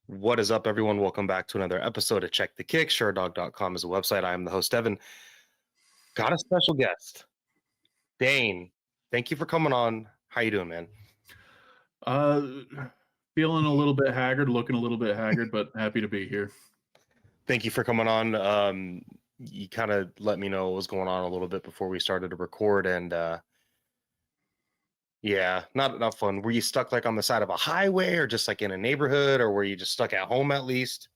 What is up, everyone? Welcome back to another episode of Check the Kick. Sherdog.com is a website. I am the host, Devin. Got a special guest, Dayne. Thank you for coming on. How you doing, man? Feeling a little bit haggard, looking a little bit haggard, but happy to be here. Thank you for coming on. You kind of let me know what was going on a little bit before we started to record, and yeah, not fun. Were you stuck like on the side of a highway, or just like in a neighborhood, or were you just stuck at home at least?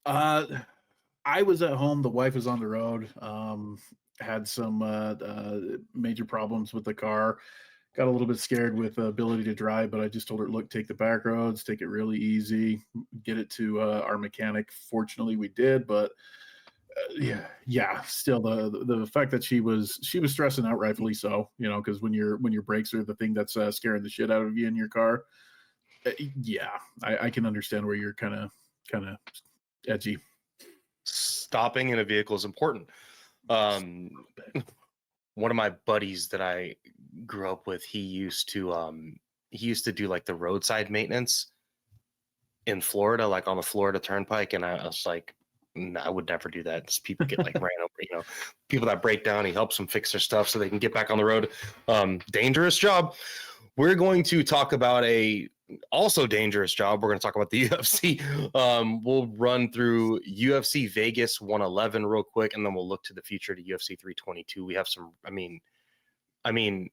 I was at home. The wife was on the road. Had some major problems with the car. Got a little bit scared with the ability to drive, but I just told her, look, take the back roads, take it really easy, get it to our mechanic. Fortunately, we did, but yeah. Still, the fact that she was stressing out, rightfully so. You know, because when your brakes are the thing that's scaring the shit out of you in your car. Yeah, I can understand where you're kind of edgy. Stopping in a vehicle is important. One of my buddies that I grew up with, he used to do like the roadside maintenance in Florida, like on the Florida Turnpike, and I was like, nah, I would never do that. Just people get like ran over, people that break down. He helps them fix their stuff so they can get back on the road. Dangerous job. We're going to talk about a also dangerous job. We're going to talk about the UFC. We'll run through UFC Vegas 111 real quick, and then we'll look to the future to UFC 322. We have some. I mean,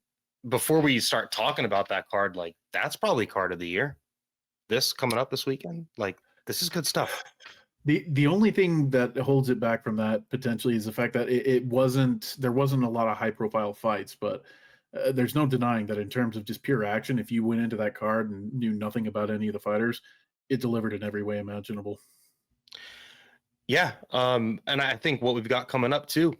before we start talking about that card, like that's probably card of the year. This coming up this weekend, like this is good stuff. The only thing that holds it back from that potentially is the fact that there wasn't a lot of high profile fights, but there's no denying that in terms of just pure action, if you went into that card and knew nothing about any of the fighters, it delivered in every way imaginable. Yeah, and I think what we've got coming up too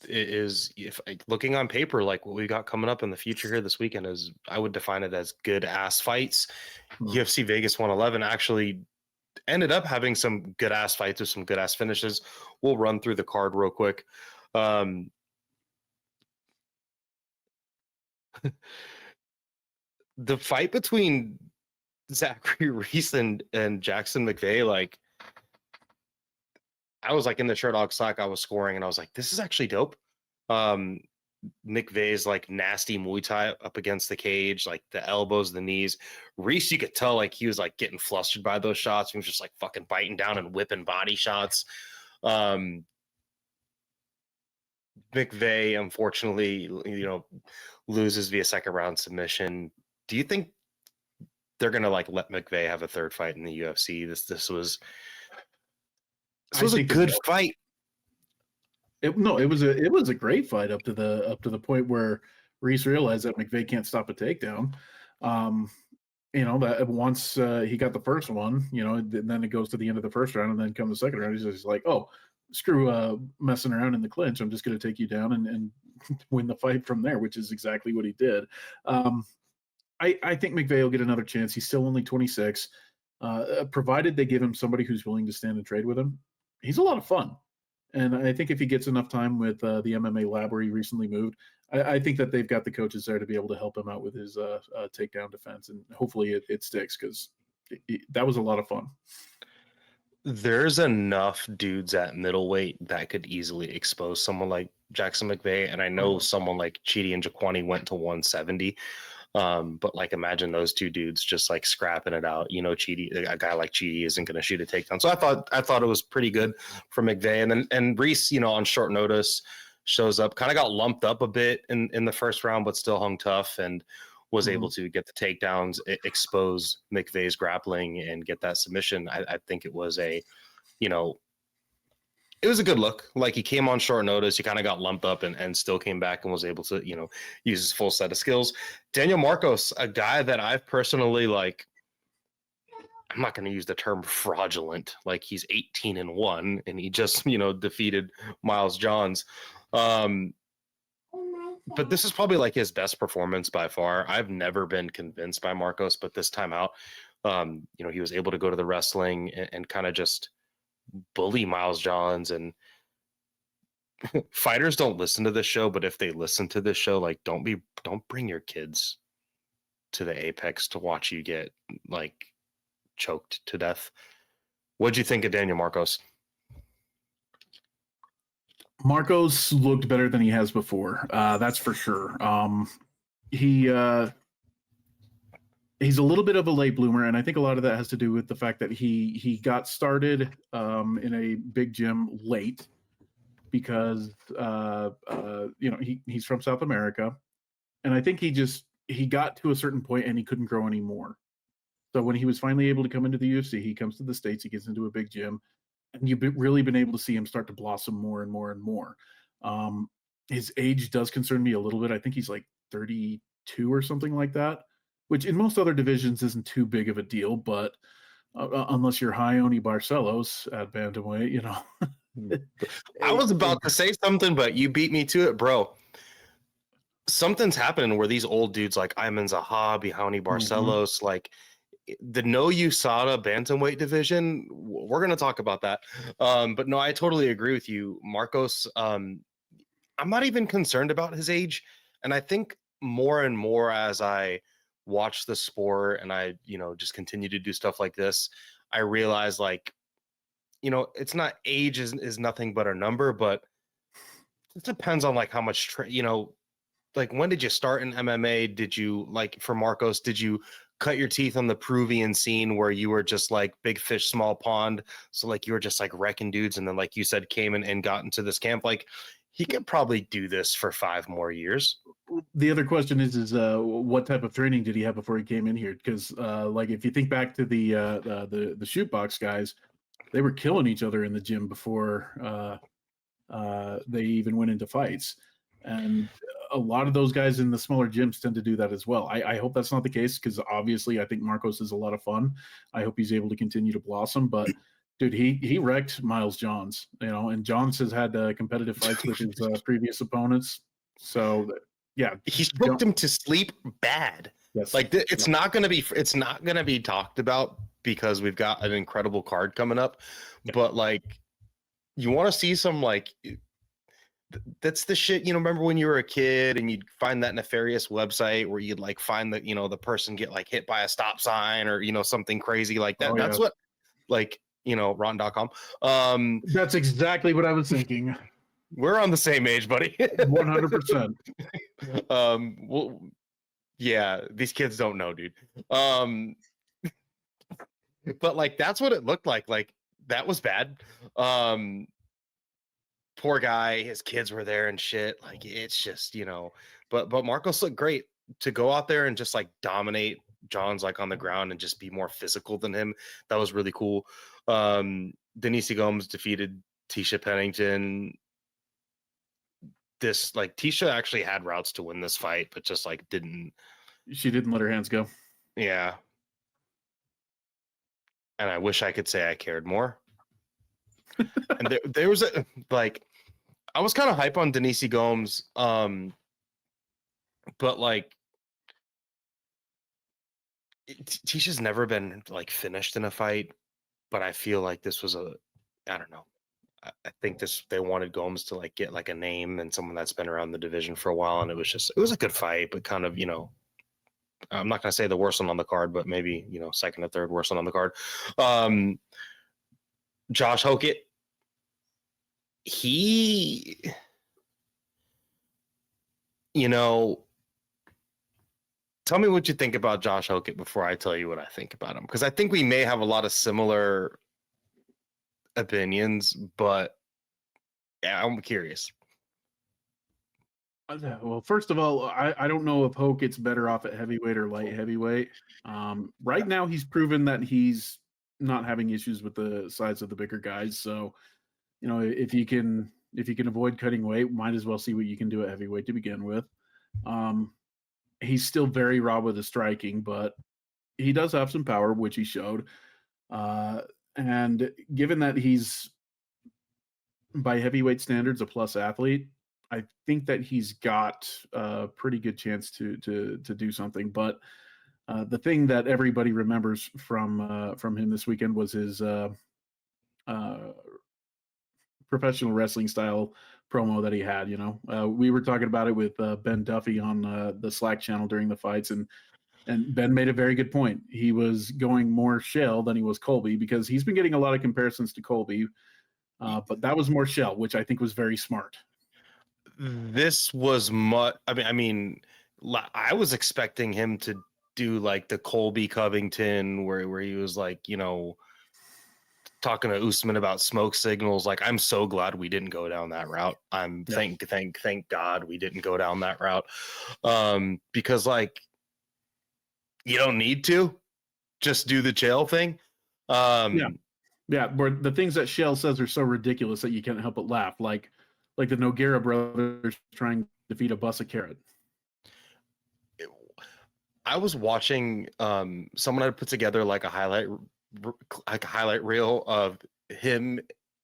is, if looking on paper, like what we got coming up in the future here this weekend is, I would define it as good ass fights. UFC Vegas 111 actually ended up having some good ass fights with some good ass finishes. We'll run through the card real quick. The fight between Zachary Reese and Jackson McVeigh, like I was like in the Sherdog Slack, I was scoring and I was like, this is actually dope. McVeigh's like nasty Muay Thai up against the cage, like the elbows, the knees. Reese, you could tell like he was like getting flustered by those shots. He was just like fucking biting down and whipping body shots. McVeigh, unfortunately, loses via second round submission. Do you think they're gonna like let McVeigh have a third fight in the UFC? This was a good fight. It was a great fight up to the point where Reese realized that McVeigh can't stop a takedown. That once he got the first one, then it goes to the end of the first round, and then come the second round, he's just like, oh, screw messing around in the clinch. I'm just going to take you down and win the fight from there, which is exactly what he did. I think McVeigh will get another chance. He's still only 26. Provided they give him somebody who's willing to stand and trade with him, he's a lot of fun. And I think if he gets enough time with the MMA lab where he recently moved, I think that they've got the coaches there to be able to help him out with his takedown defense. And hopefully it sticks, because that was a lot of fun. There's enough dudes at middleweight that could easily expose someone like Jackson McVeigh. And I know someone like Chidi and Jaquani went to 170. But like, imagine those two dudes just like scrapping it out. Chidi, a guy like Chidi isn't going to shoot a takedown. So I thought it was pretty good for McVeigh. And Reese, on short notice shows up, kind of got lumped up a bit in the first round, but still hung tough and was able to get the takedowns, expose McVeigh's grappling and get that submission. I think it was it was a good look. Like, he came on short notice. He kind of got lumped up and still came back and was able to, use his full set of skills. Daniel Marcos, a guy that I've personally I'm not going to use the term fraudulent. Like, he's 18-1 and he just, defeated Miles Johns. But this is probably like his best performance by far. I've never been convinced by Marcos, but this time out, he was able to go to the wrestling and kind of just bully Miles Johns. And fighters don't listen to this show, but if they listen to this show, like, don't bring your kids to the Apex to watch you get like choked to death. What'd you think of Daniel Marcos? Marcos looked better than he has before. That's for sure. He's a little bit of a late bloomer, and I think a lot of that has to do with the fact that he got started in a big gym late because he's from South America, and I think he got to a certain point and he couldn't grow anymore. So when he was finally able to come into the UFC, he comes to the States, he gets into a big gym, and you've really been able to see him start to blossom more and more and more. His age does concern me a little bit. I think he's like 32 or something like that, which in most other divisions isn't too big of a deal, but unless you're Ioni Barcelos at bantamweight, I was about to say something, but you beat me to it, bro. Something's happening where these old dudes like Ayman Zahabi, Ioni Barcelos, like the no USADA bantamweight division, we're going to talk about that. But no, I totally agree with you, Marcos. I'm not even concerned about his age. And I think more and more as I watch the sport and I, just continue to do stuff like this, I realize like, it's not age is nothing but a number, but it depends on like how much, like when did you start in MMA? Did you like for Marcos, did you cut your teeth on the Peruvian scene where you were just like big fish, small pond? So like you were just like wrecking dudes. And then like you said, came in and got into this camp. Like he could probably do this for 5 more years. The other question is what type of training did he have before he came in here? Because like if you think back to the shoot box guys, they were killing each other in the gym before they even went into fights. And a lot of those guys in the smaller gyms tend to do that as well. I hope that's not the case because obviously I think Marcos is a lot of fun. I hope he's able to continue to blossom. But dude, he wrecked Miles Johns, and Johns has had competitive fights with his previous opponents. So yeah, he's put him to sleep bad. Yes, like it's not going to be talked about because we've got an incredible card coming up. Yeah. But like, you want to see some like. That's the shit, remember when you were a kid and you'd find that nefarious website where you'd like find that, the person get like hit by a stop sign or, something crazy like that. That's what like, rotten.com. That's exactly what I was thinking. We're on the same age, buddy. 100%. Well, yeah, these kids don't know, dude. But like, that's what it looked like. Like that was bad. Poor guy, his kids were there and shit. Like it's just, but Marcos looked great to go out there and just like dominate Johns like on the ground and just be more physical than him. That was really cool. Denise Gomes defeated Tisha Pennington. Tisha actually had routes to win this fight, but just like she didn't let her hands go. Yeah. And I wish I could say I cared more. And there was I was kind of hype on Denise Gomes, but like Tisha's never been like finished in a fight, but I feel like this was I don't know. I think they wanted Gomes to like get like a name and someone that's been around the division for a while, and it was a good fight, but kind of I'm not gonna say the worst one on the card, but maybe second or third worst one on the card. Josh Hokett. Tell me what you think about Josh Hokett before I tell you what I think about him, because I think we may have a lot of similar opinions, but yeah, I'm curious. Well, first of all, I don't know if Hokett's better off at heavyweight or light heavyweight. Right now, he's proven that he's not having issues with the size of the bigger guys. So, if you can avoid cutting weight, might as well see what you can do at heavyweight to begin with. He's still very raw with his striking, but he does have some power, which he showed. And given that he's, by heavyweight standards, a plus athlete, I think that he's got a pretty good chance to do something. But the thing that everybody remembers from him this weekend was his professional wrestling style promo that he had. We were talking about it with Ben Duffy on the Slack channel during the fights, and And Ben made a very good point. He was going more Shell than he was Colby because he's been getting a lot of comparisons to Colby, but that was more Shell, which I think was very smart. This was much. I was expecting him to do like the Colby Covington, where he was like, talking to Usman about smoke signals. Like, I'm so glad we didn't go down that route. Thank God we didn't go down that route, because like you don't need to just do the jail thing. Yeah, where the things that Shell says are so ridiculous that you can't help but laugh, like the Nogueira brothers trying to defeat a bus of carrot. I was watching someone had put together like a highlight reel of him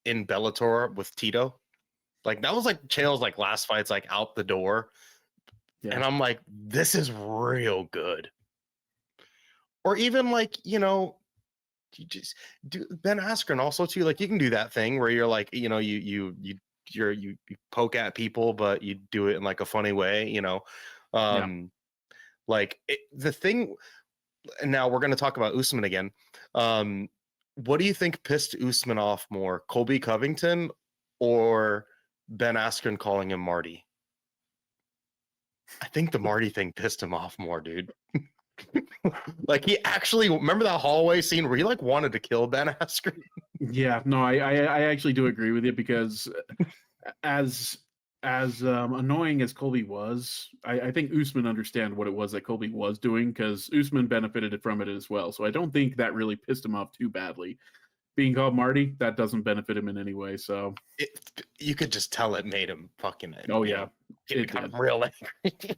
in Bellator with Tito. Like that was like Chael's like last fight's like out the door. Yeah. And I'm like, this is real good. Or even like, you just do Ben Askren also too. Like you can do that thing where you're like, you poke at people, but you do it in like a funny way, Like the thing. And now we're going to talk about Usman again. What do you think pissed Usman off more, Colby Covington or Ben Askren calling him Marty? I think the Marty thing pissed him off more, dude. Like he actually, remember that hallway scene where he like wanted to kill Ben Askren? Yeah, no, I actually do agree with you because as annoying as Colby was, I think Usman understand what it was that Colby was doing because Usman benefited from it as well. So I don't think that really pissed him off too badly. Being called Marty, that doesn't benefit him in any way. So you could just tell it made him fucking. Oh yeah, it got him real angry.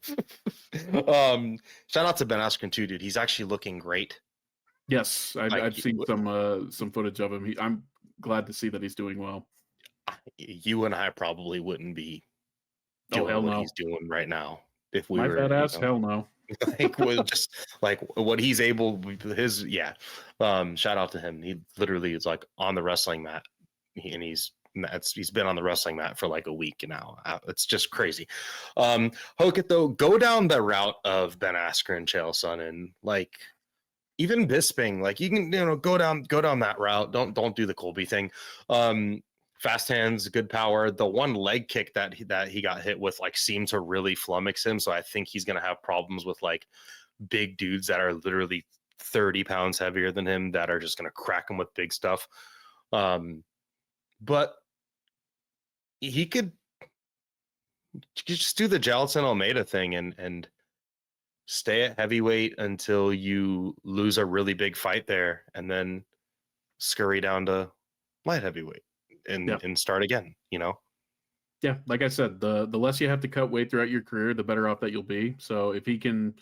Shout out to Ben Askren too, dude. He's actually looking great. Yes, I've seen some footage of him. I'm glad to see that he's doing well. You and I probably wouldn't be doing what he's doing right now if we were. My fat ass, hell no. Like just like what he's able his shout out to him. He literally is like on the wrestling mat, and he's been on the wrestling mat for like a week now. It's just crazy. Hokit though, go down the route of Ben Askren, Chael Sonnen, like even Bisping, like you can go down that route. Don't do the Colby thing. Fast hands, good power. The one leg kick that he got hit with like seemed to really flummox him. So I think he's gonna have problems with like big dudes that are literally 30 pounds heavier than him that are just gonna crack him with big stuff. But he could just do the Jalton Almeida thing and stay at heavyweight until you lose a really big fight there, and then scurry down to light heavyweight. And start again, Yeah, like I said, the less you have to cut weight throughout your career, the better off that you'll be. So if he can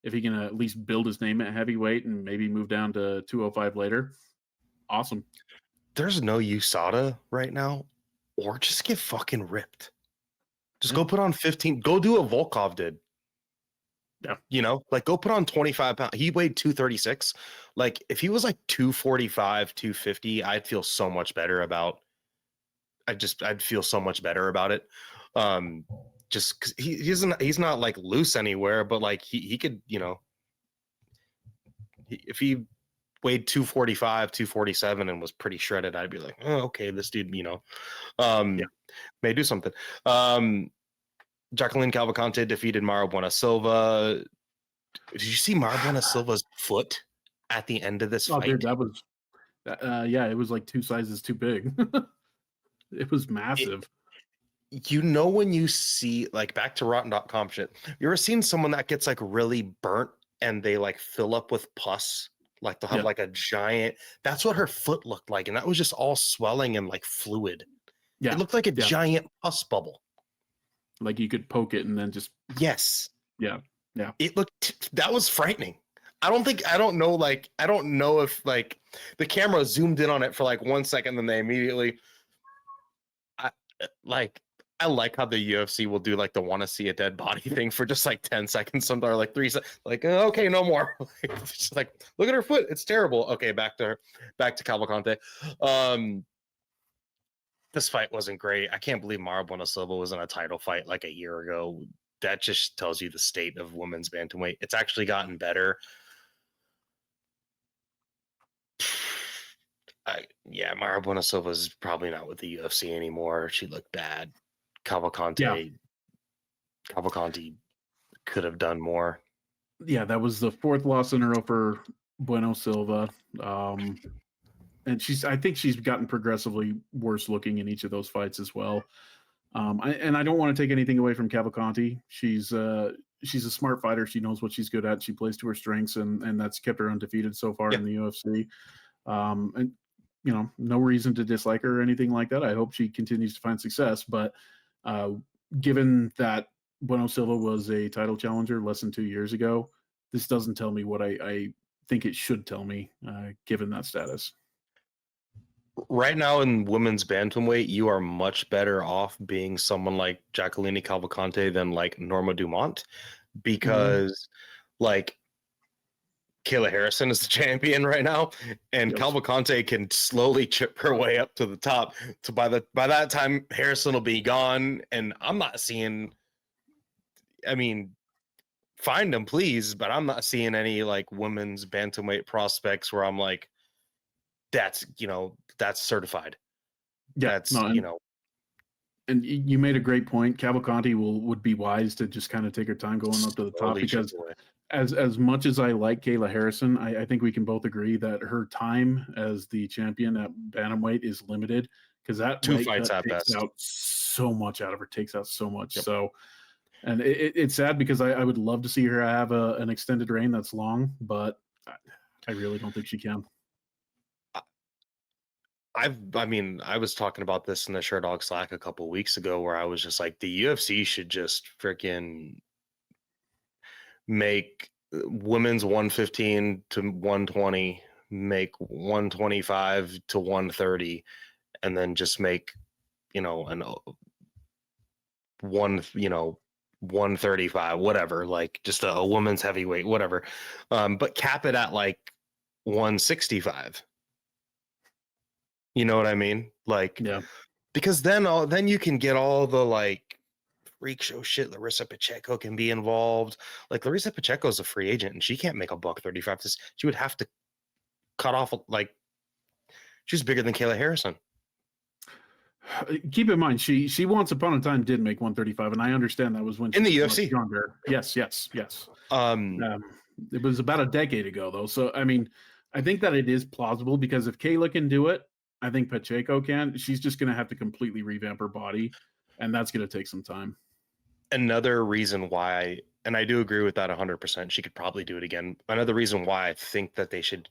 at least build his name at heavyweight and maybe move down to 205 later, awesome. There's no USADA right now, or just get fucking ripped. Just go put on 15. Go do what Volkov did. Yeah, like go put on 25 pounds. He weighed 236. Like if he was like 245, 250, I'd feel so much better about. I'd feel so much better about it. Just because he's not like loose anywhere, but like he could, if he weighed 245, 247 and was pretty shredded, I'd be like, oh, okay, this dude, may do something. Jacqueline Cavalcante defeated Mara Buena Silva. Did you see Mara Buena Silva's foot at the end of this fight? Dude, that was, it was like 2 sizes too big. It was massive. When you see like back to rotten.com shit, you ever seen someone that gets like really burnt and they like fill up with pus? Like they'll have like a giant, that's what her foot looked like. And that was just all swelling and like fluid. Yeah. It looked like a giant pus bubble. Like you could poke it and then just. Yes. Yeah. Yeah. That was frightening. I don't know if like the camera zoomed in on it for like 1 second, then they immediately. I like how the UFC will do like the want to see a dead body thing for just like 10 seconds, sometimes like 3 seconds, like okay, no more. Just like look at her foot, it's terrible. Okay, back to Cavalcante. This fight wasn't great. I can't believe Mara Buena Silva was in a title fight like a year ago. that just tells you the state of women's bantamweight. It's actually gotten better. Mara Bueno Silva's probably not with the UFC anymore. She looked bad. Cavalcante could have done more. Yeah, that was the 4th loss in a row for Bueno Silva. And I think she's gotten progressively worse looking in each of those fights as well. I don't want to take anything away from Cavalcanti. She's a smart fighter. She knows what she's good at. She plays to her strengths, and that's kept her undefeated so far in the UFC. And no reason to dislike her or anything like that. I hope she continues to find success. But given that Bueno Silva was a title challenger less than 2 years ago, this doesn't tell me what I think it should tell me, given that status. Right now in women's bantamweight, you are much better off being someone like Jacqueline Cavalcante than like Norma Dumont, because like Kayla Harrison is the champion right now, and Cavalcante can slowly chip her way up to the top. So by that time, Harrison will be gone, and I'm not seeing. I mean, find them, please, but I'm not seeing any like women's bantamweight prospects where I'm like, that's certified. Yeah, And you made a great point. Cavalcanti would be wise to just kind of take her time going up to the top, because as much as I like Kayla Harrison, I think we can both agree that her time as the champion at bantamweight is limited, because that 2 fights at best takes out so much out of her, takes out so much. Yep. So, and it's sad because I would love to see her have an extended reign that's long, but I really don't think she can. I was talking about this in the Sherdog Slack a couple weeks ago, where I was just like, the UFC should just freaking make women's 115 to 120, make 125 to 130, and then just make, an 135, whatever, like just a women's heavyweight, whatever. But cap it at like 165. You know what I mean? Like, yeah, because then you can get all the like freak show shit. Larissa Pacheco can be involved. Like, Larissa Pacheco is a free agent, and she can't make $135. She would have to cut off, like, she's bigger than Kayla Harrison. Keep in mind, she once upon a time did make 135, and I understand that was when she in the was UFC. Younger. Yes. It was about a decade ago, though. So I mean, I think that it is plausible, because if Kayla can do it, I think Pacheco can. She's just going to have to completely revamp her body, and that's going to take some time. Another reason why, and I do agree with that 100%, she could probably do it again. Another reason why I think that they should,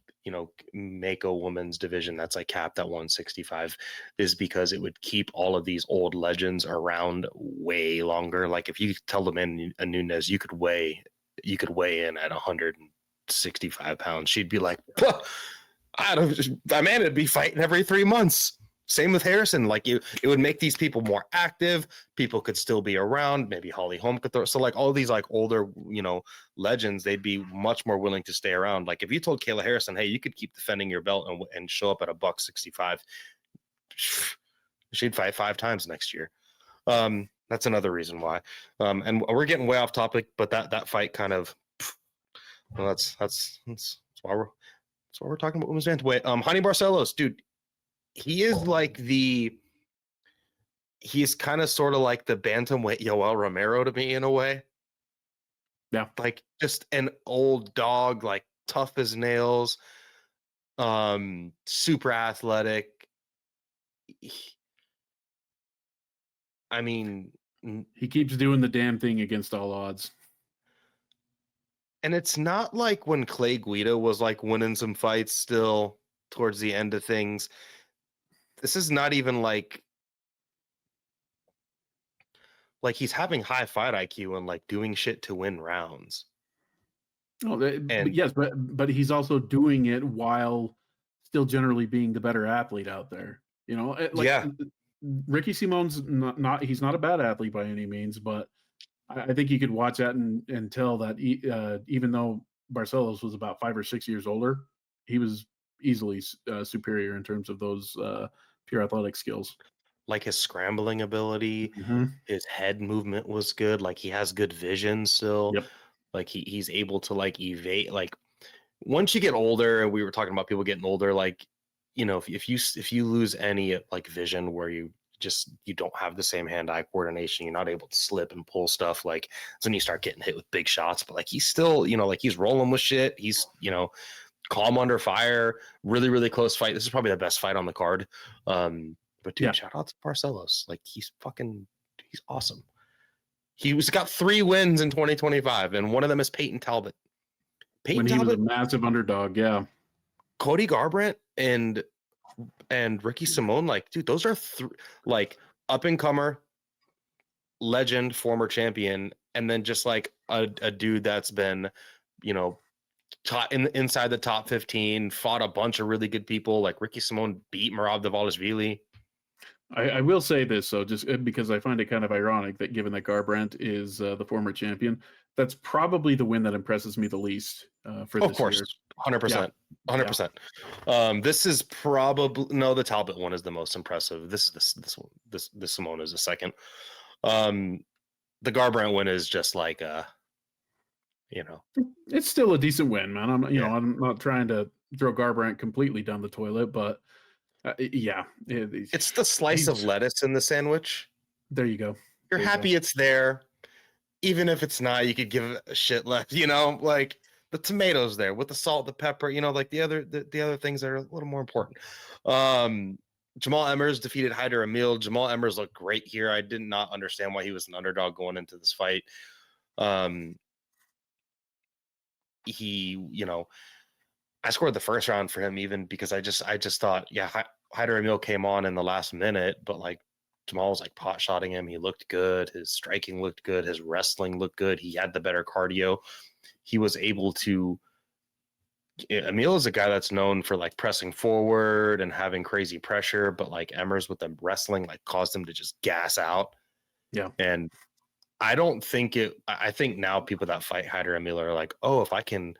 make a women's division that's like capped at 165 is because it would keep all of these old legends around way longer. Like, if you tell them in a Nunes, you could weigh in at 165 pounds, she'd be like, that man would be fighting every 3 months. Same with Harrison. Like, it would make these people more active. People could still be around. Maybe Holly Holm could throw. So like all these like older, legends, they'd be much more willing to stay around. Like, if you told Kayla Harrison, hey, you could keep defending your belt and show up at $165, she'd fight 5 times next year. That's another reason why. And we're getting way off topic, but that fight kind of, well, that's why we're talking about women's bantamweight. Honey Barcelos, dude, he is like he's kind of sort of like the bantamweight Yoel Romero to me in a way. Yeah, like just an old dog, like tough as nails, super athletic. I mean, he keeps doing the damn thing against all odds. And it's not like when Clay Guida was like winning some fights still towards the end of things. This is not even like he's having high fight IQ and like doing shit to win rounds. Oh, yes, but he's also doing it while still generally being the better athlete out there. Ricky Simone's not he's not a bad athlete by any means, but I think you could watch that and tell that even though Barcelos was about 5 or 6 years older, he was easily superior in terms of those pure athletic skills. like his scrambling ability, Mm-hmm. his head movement was good. Like he has good vision still. Yep. Like he's able to like evade. Like once you get older, and we were talking about people getting older, like if you lose any like vision where you don't have the same hand-eye coordination, you're not able to slip and pull stuff, like that's when you start getting hit with big shots. But like he's still, like he's rolling with shit. He's calm under fire. Really, really close fight. This is probably the best fight on the card. But dude, shout out to Barcelos. Like he's awesome. He's got 3 wins in 2025, and one of them is Peyton Talbot. When he was a massive underdog, yeah. Cody Garbrandt and Ricky Simone, like, dude, those are like up and comer, legend, former champion, and then just like a dude that's been, inside the top 15, fought a bunch of really good people. Like Ricky Simone beat Merab Dvalishvili. I will say this, though, just because I find it kind of ironic that given that Garbrandt is the former champion, that's probably the win that impresses me the least for this year. Of course, 100%. 100%. This is probably the Talbot one is the most impressive. This Simone is the second. The Garbrandt win is just like it's still a decent win, man. I'm not trying to throw Garbrandt completely down the toilet, but it's the slice of lettuce in the sandwich. There you go. You're happy it's there, even if it's not. You could give it a shit left, like the tomatoes there with the salt, the pepper, like the other things that are a little more important. Jamal Emmers defeated Hyder Emil. Jamal Emmers looked great here. I did not understand why he was an underdog going into this fight. I scored the first round for him, even because I just thought, Hyder Emil came on in the last minute, but like Jamal was like pot shotting him. He looked good. His striking looked good. His wrestling looked good. He had the better cardio. He was able to. Emil is a guy that's known for like pressing forward and having crazy pressure, but like Emmers with the wrestling like caused him to just gas out. Yeah. And I don't think I think now people that fight Hyder Emil are like, oh, if I can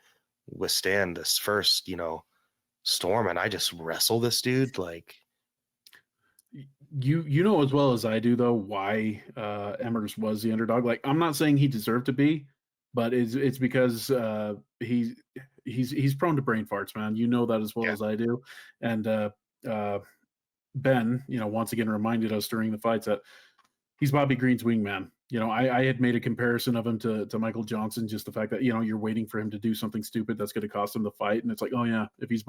withstand this first, storm and I just wrestle this dude, like you know as well as I do though why Emmers was the underdog. Like I'm not saying he deserved to be, but it's because he's prone to brain farts, man. You know that as well as I do. And Ben, once again reminded us during the fights that he's Bobby Green's wingman. I had made a comparison of him to Michael Johnson, just the fact that, you're waiting for him to do something stupid that's going to cost him the fight. And it's like, oh yeah, if he's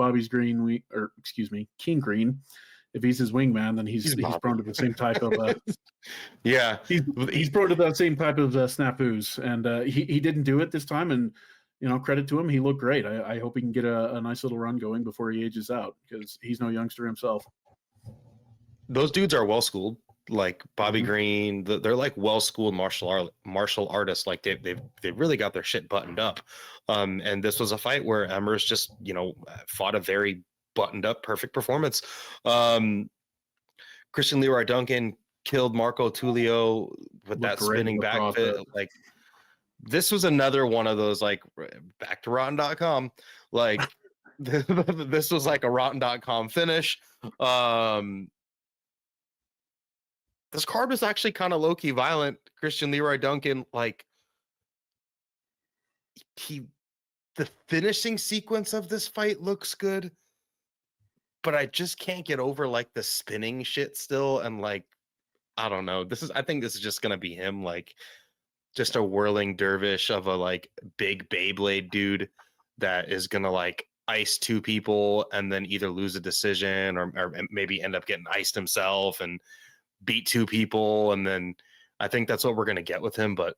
King Green, if he's his wingman, then he's prone to the same type of, he's prone to that same type of snafus. And he didn't do it this time. And, credit to him. He looked great. I hope he can get a nice little run going before he ages out, because he's no youngster himself. Those dudes are well-schooled. Like Bobby Green, they're like well-schooled martial artists. Like they've really got their shit buttoned up. And this was a fight where Emmers just fought a very buttoned up, perfect performance. Christian Leroy Duncan killed Marco Tulio with that spinning back fit. Like this was another one of those, like, back to Rotten.com. Like this was like a Rotten.com finish. This card was actually kind of low-key violent. Christian Leroy Duncan, like, the finishing sequence of this fight looks good, but I just can't get over like the spinning shit still. And like, I don't know. I think this is just gonna be him, like, just a whirling dervish of a like big Beyblade dude that is gonna like ice 2 people and then either lose a decision or maybe end up getting iced himself and beat 2 people. And then I think that's what we're going to get with him, but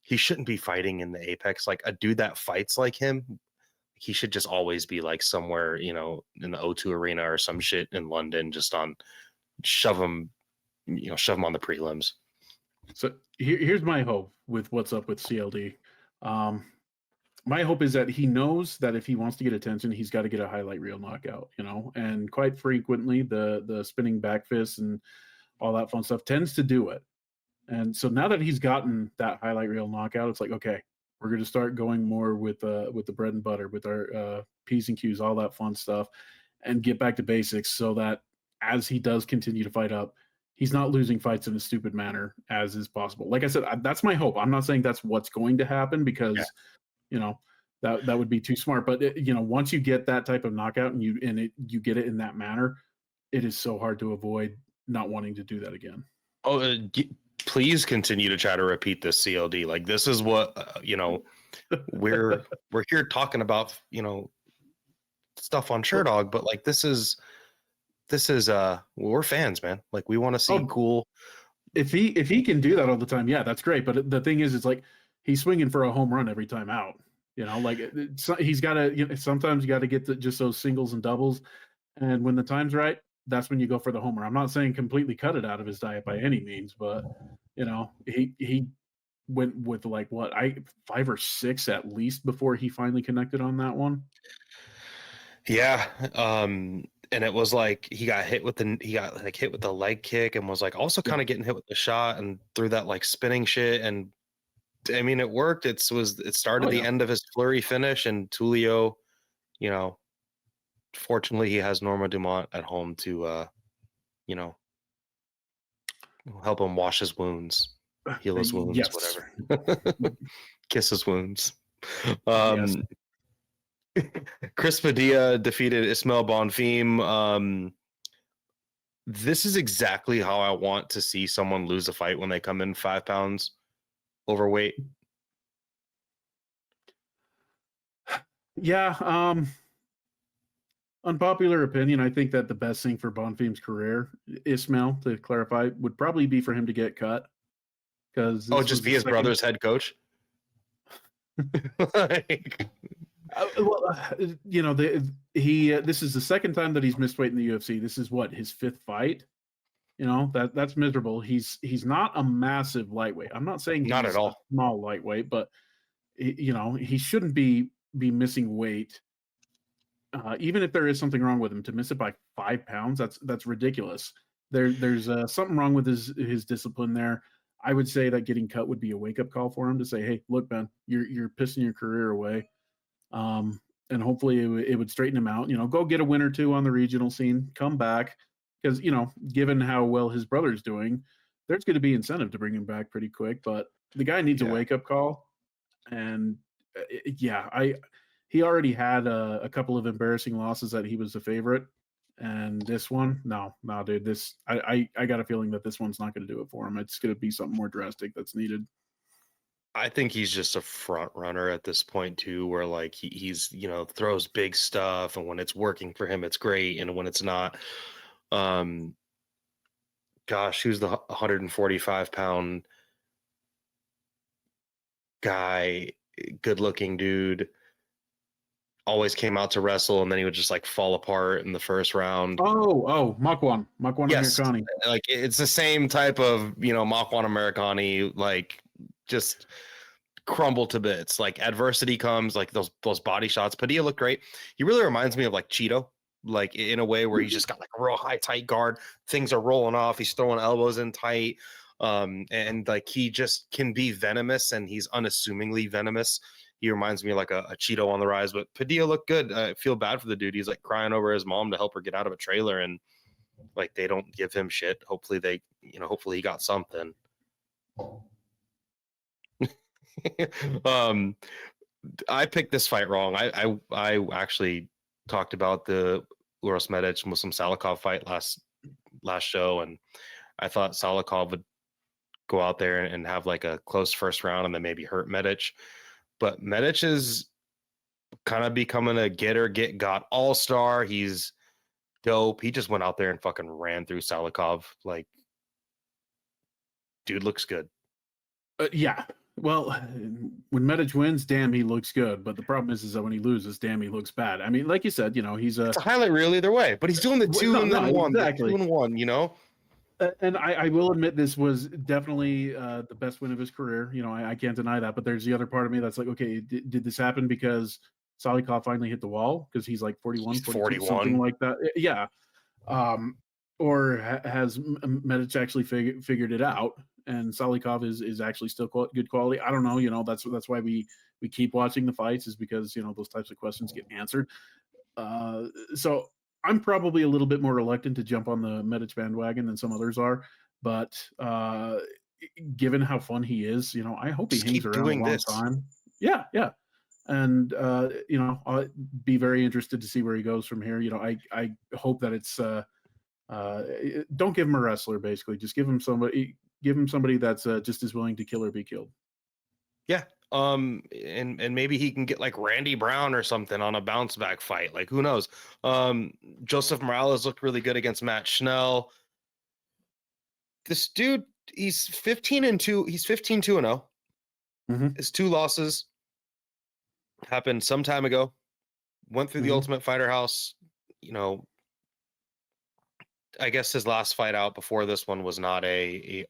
he shouldn't be fighting in the Apex. Like a dude that fights like him, he should just always be like somewhere, in the O2 arena or some shit in London, just on shove him on the prelims. So here's my hope with what's up with CLD. My hope is that he knows that if he wants to get attention, he's got to get a highlight reel knockout, and quite frequently the spinning back fist and all that fun stuff tends to do it. And so now that he's gotten that highlight reel knockout, it's like, okay, we're going to start going more with the bread and butter, with our P's and Q's, all that fun stuff, and get back to basics, so that as he does continue to fight up, he's not losing fights in a stupid manner as is possible. Like I said, that's my hope. I'm not saying that's what's going to happen because that would be too smart. But once you get that type of knockout and you get it in that manner, it is so hard to avoid not wanting to do that again. Oh, please continue to try to repeat this CLD. Like this is what we're here talking about. Stuff on Sherdog, but like this is we're fans, man. Like we want to see cool. If he can do that all the time, yeah, that's great. But the thing is, it's like he's swinging for a home run every time out. Like he's got to. Sometimes you got to get just those singles and doubles, and when the time's right, that's when you go for the homer. I'm not saying completely cut it out of his diet by any means, but he went with like 5 or 6 at least before he finally connected on that one. Yeah. And it was like he got hit with the leg kick and was like also kind of getting hit with the shot and threw that like spinning shit. And I mean, it worked. It started the end of his flurry finish, and Tulio, fortunately he has Norma Dumont at home to, help him wash his wounds, heal his wounds, whatever, kiss his wounds. Chris Padilla defeated Ismael Bonfim. This is exactly how I want to see someone lose a fight when they come in 5 pounds overweight. Yeah. Unpopular opinion. I think that the best thing for Bonfim's career, Ismael, to clarify, would probably be for him to get cut. Because just be his brother's head coach. This is the second time that he's missed weight in the UFC. This is his 5th fight. That's miserable. He's not a massive lightweight. I'm not saying not at all a small lightweight, but he shouldn't be missing weight. Even if there is something wrong with him, to miss it by 5 pounds, that's ridiculous. There's something wrong with his discipline there. I would say that getting cut would be a wake-up call for him to say, hey, look, man, you're pissing your career away. And hopefully it would straighten him out. Go get a win or 2 on the regional scene, come back, because given how well his brother's doing, there's going to be incentive to bring him back pretty quick. But the guy needs a wake-up call, and he already had a couple of embarrassing losses that he was the favorite, and this one, no, dude, I got a feeling that this one's not going to do it for him. It's going to be something more drastic that's needed. I think he's just a front runner at this point too, where like he's throws big stuff, and when it's working for him, it's great, and when it's not, gosh, who's the 145-pound guy, good-looking dude, always came out to wrestle, and then he would just like fall apart in the first round. Makwan yes, Americani. Like it's the same type of Makwan Americani, like just crumble to bits. Like adversity comes, like those body shots. Padilla looked great. He really reminds me of like Cheeto, like in a way where he's just got like a real high tight guard. Things are rolling off. He's throwing elbows in tight. And like he just can be venomous, and he's unassumingly venomous. He reminds me of like a Cheeto on the rise, but Padilla looked good. I feel bad for the dude. He's like crying over his mom to help her get out of a trailer, and like they don't give him shit. Hopefully hopefully he got something. I picked this fight wrong. I actually talked about the Uros Medic Muslim Salikov fight last show, and I thought Salikov would go out there and have like a close first round and then maybe hurt Medic. But Medic is kind of becoming a get-got all-star. He's dope. He just went out there and fucking ran through Salikov. Like, dude looks good. Yeah. Well, when Medic wins, damn, he looks good. But the problem is that when he loses, damn, he looks bad. I mean, like you said, he's it's a highlight reel either way. But he's doing the 2 and then 1. Exactly. 2 and 1, And I will admit this was definitely the best win of his career. I can't deny that. But there's the other part of me that's like, okay, did this happen because Salikov finally hit the wall? Because he's like 41, 42, something like that. Yeah. Or has Medic actually figured it out? And Salikov is actually still good quality. I don't know. That's why we keep watching the fights, is because those types of questions get answered. So I'm probably a little bit more reluctant to jump on the Medic bandwagon than some others are. but given how fun he is, I hope he Just hangs keep around a doing long this. time. Yeah, yeah. And I'll be very interested to see where he goes from here. I hope that it's don't give him a wrestler, basically. Just give him somebody that's just as willing to kill or be killed. Yeah. And maybe he can get like Randy Brown or something on a bounce back fight. Like, who knows? Joseph Morales looked really good against Matt Schnell. This dude, he's 15-2. He's 15-2-0. His 2 losses happened some time ago. Went through the Ultimate Fighter house. I guess his last fight out before this one was not a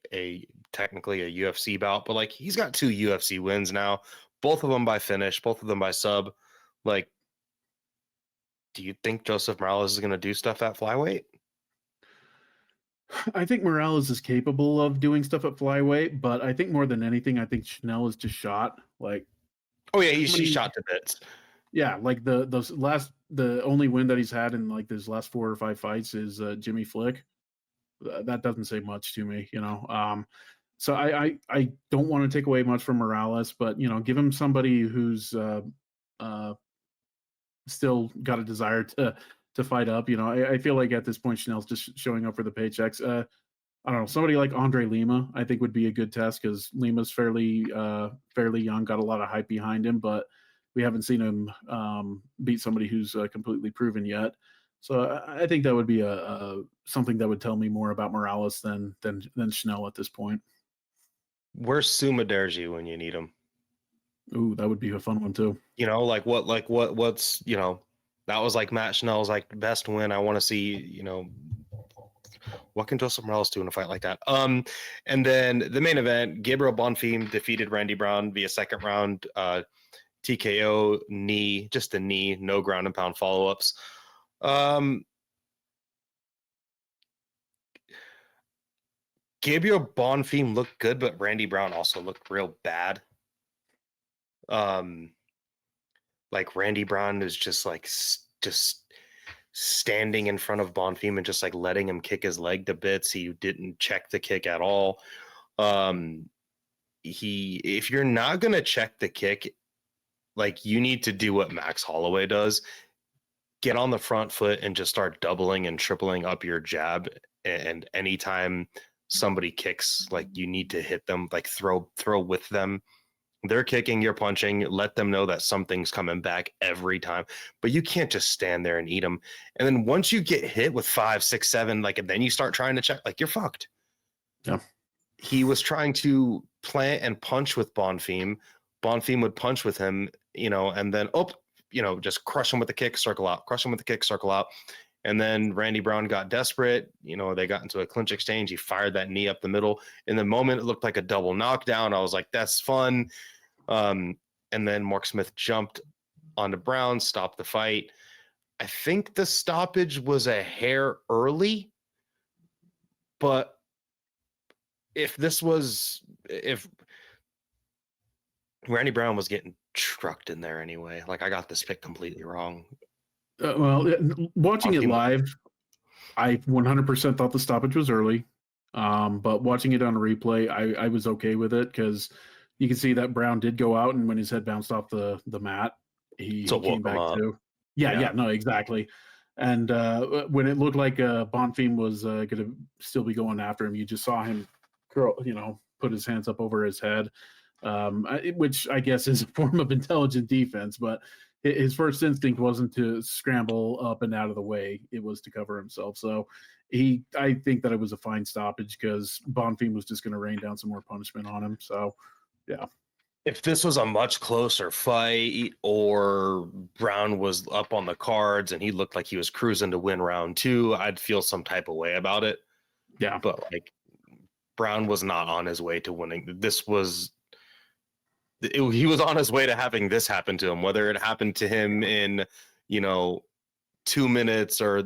technically a UFC bout, but like he's got 2 UFC wins now, both of them by finish, both of them by sub. Like, do you think Joseph Morales is going to do stuff at flyweight? I think Morales is capable of doing stuff at flyweight, but I think more than anything, I think Schnell is just shot. Like, oh yeah, he's shot to bits. Yeah, like the only win that he's had in like his last 4 or 5 fights is Jimmy Flick. That doesn't say much to me, So I don't want to take away much from Morales, but give him somebody who's still got a desire to fight up. I feel like at this point Schnell's just showing up for the paychecks. I don't know, somebody like Andre Lima, I think would be a good test because Lima's fairly young, got a lot of hype behind him, but we haven't seen him beat somebody who's completely proven yet. So I think that would be a something that would tell me more about Morales than Schnell at this point. Where's Sumaderji when you need him? Ooh, that would be a fun one too. What's that was like Matt Schnell's like best win. I want to see, what can Joseph Morales do in a fight like that? And then the main event, Gabriel Bonfim defeated Randy Brown via second round TKO knee, just a knee, no ground and pound follow-ups. Gabriel Bonfim looked good, but Randy Brown also looked real bad. Like Randy Brown is just standing in front of Bonfim and just like letting him kick his leg to bits. He didn't check the kick at all. If you're not gonna check the kick, like you need to do what Max Holloway does. Get on the front foot and just start doubling and tripling up your jab. And anytime somebody kicks, like you need to hit them, like throw with them. They're kicking, you're punching, let them know that something's coming back every time. But you can't just stand there and eat them. And then once you get hit with 5, 6, 7, like, and then you start trying to check, like you're fucked. Yeah. He was trying to plant and punch with Bonfim. Bonfim would punch with him, and then, just crush him with the kick, circle out, crush him with the kick, circle out. And then Randy Brown got desperate. They got into a clinch exchange. He fired that knee up the middle. In the moment, it looked like a double knockdown. I was like, that's fun. And then Mark Smith jumped onto Brown, stopped the fight. I think the stoppage was a hair early, but if Randy Brown was getting trucked in there anyway, like I got this pick completely wrong. Watching it live, I 100% thought the stoppage was early. But watching it on a replay, I was okay with it because you can see that Brown did go out, and when his head bounced off the mat, he came back too. Yeah, no, exactly. And when it looked like Bonfim was going to still be going after him, you just saw him curl, put his hands up over his head, which I guess is a form of intelligent defense. But his first instinct wasn't to scramble up and out of the way; it was to cover himself. So I think that it was a fine stoppage because Bonfim was just going to rain down some more punishment on him. So, yeah. If this was a much closer fight or Brown was up on the cards and he looked like he was cruising to win round 2, I'd feel some type of way about it. Yeah. But like Brown was not on his way to winning. He was on his way to having this happen to him, whether it happened to him in, 2 minutes or,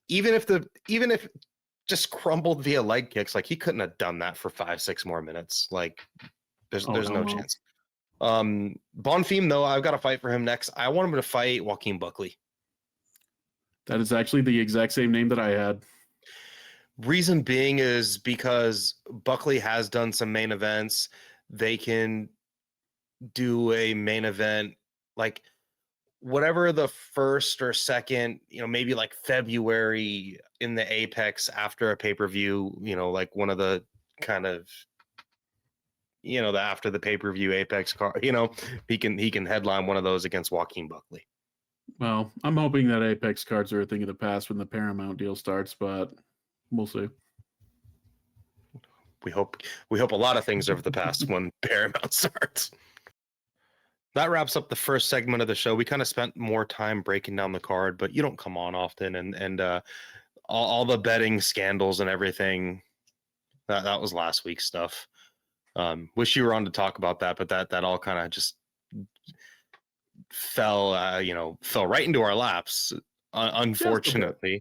even if just crumbled via leg kicks, like he couldn't have done that for 5, 6 more minutes. Like there's no chance. Bonfim though, I've got to fight for him next. I want him to fight Joaquin Buckley. That is actually the exact same name that I had. Reason being is because Buckley has done some main events. They can do a main event like whatever the first or second, maybe like February in the Apex after a pay-per-view, like one of the kind of, the after the pay-per-view Apex card, he can headline one of those against Joaquin Buckley. Well, I'm hoping that Apex cards are a thing of the past when the Paramount deal starts, but we'll see. We hope a lot of things over the past when Paramount starts. That wraps up the first segment of the show. We kind of spent more time breaking down the card, but you don't come on often, and all the betting scandals and everything. That was last week's stuff. Wish you were on to talk about that, but that all kind of just fell right into our laps. Unfortunately,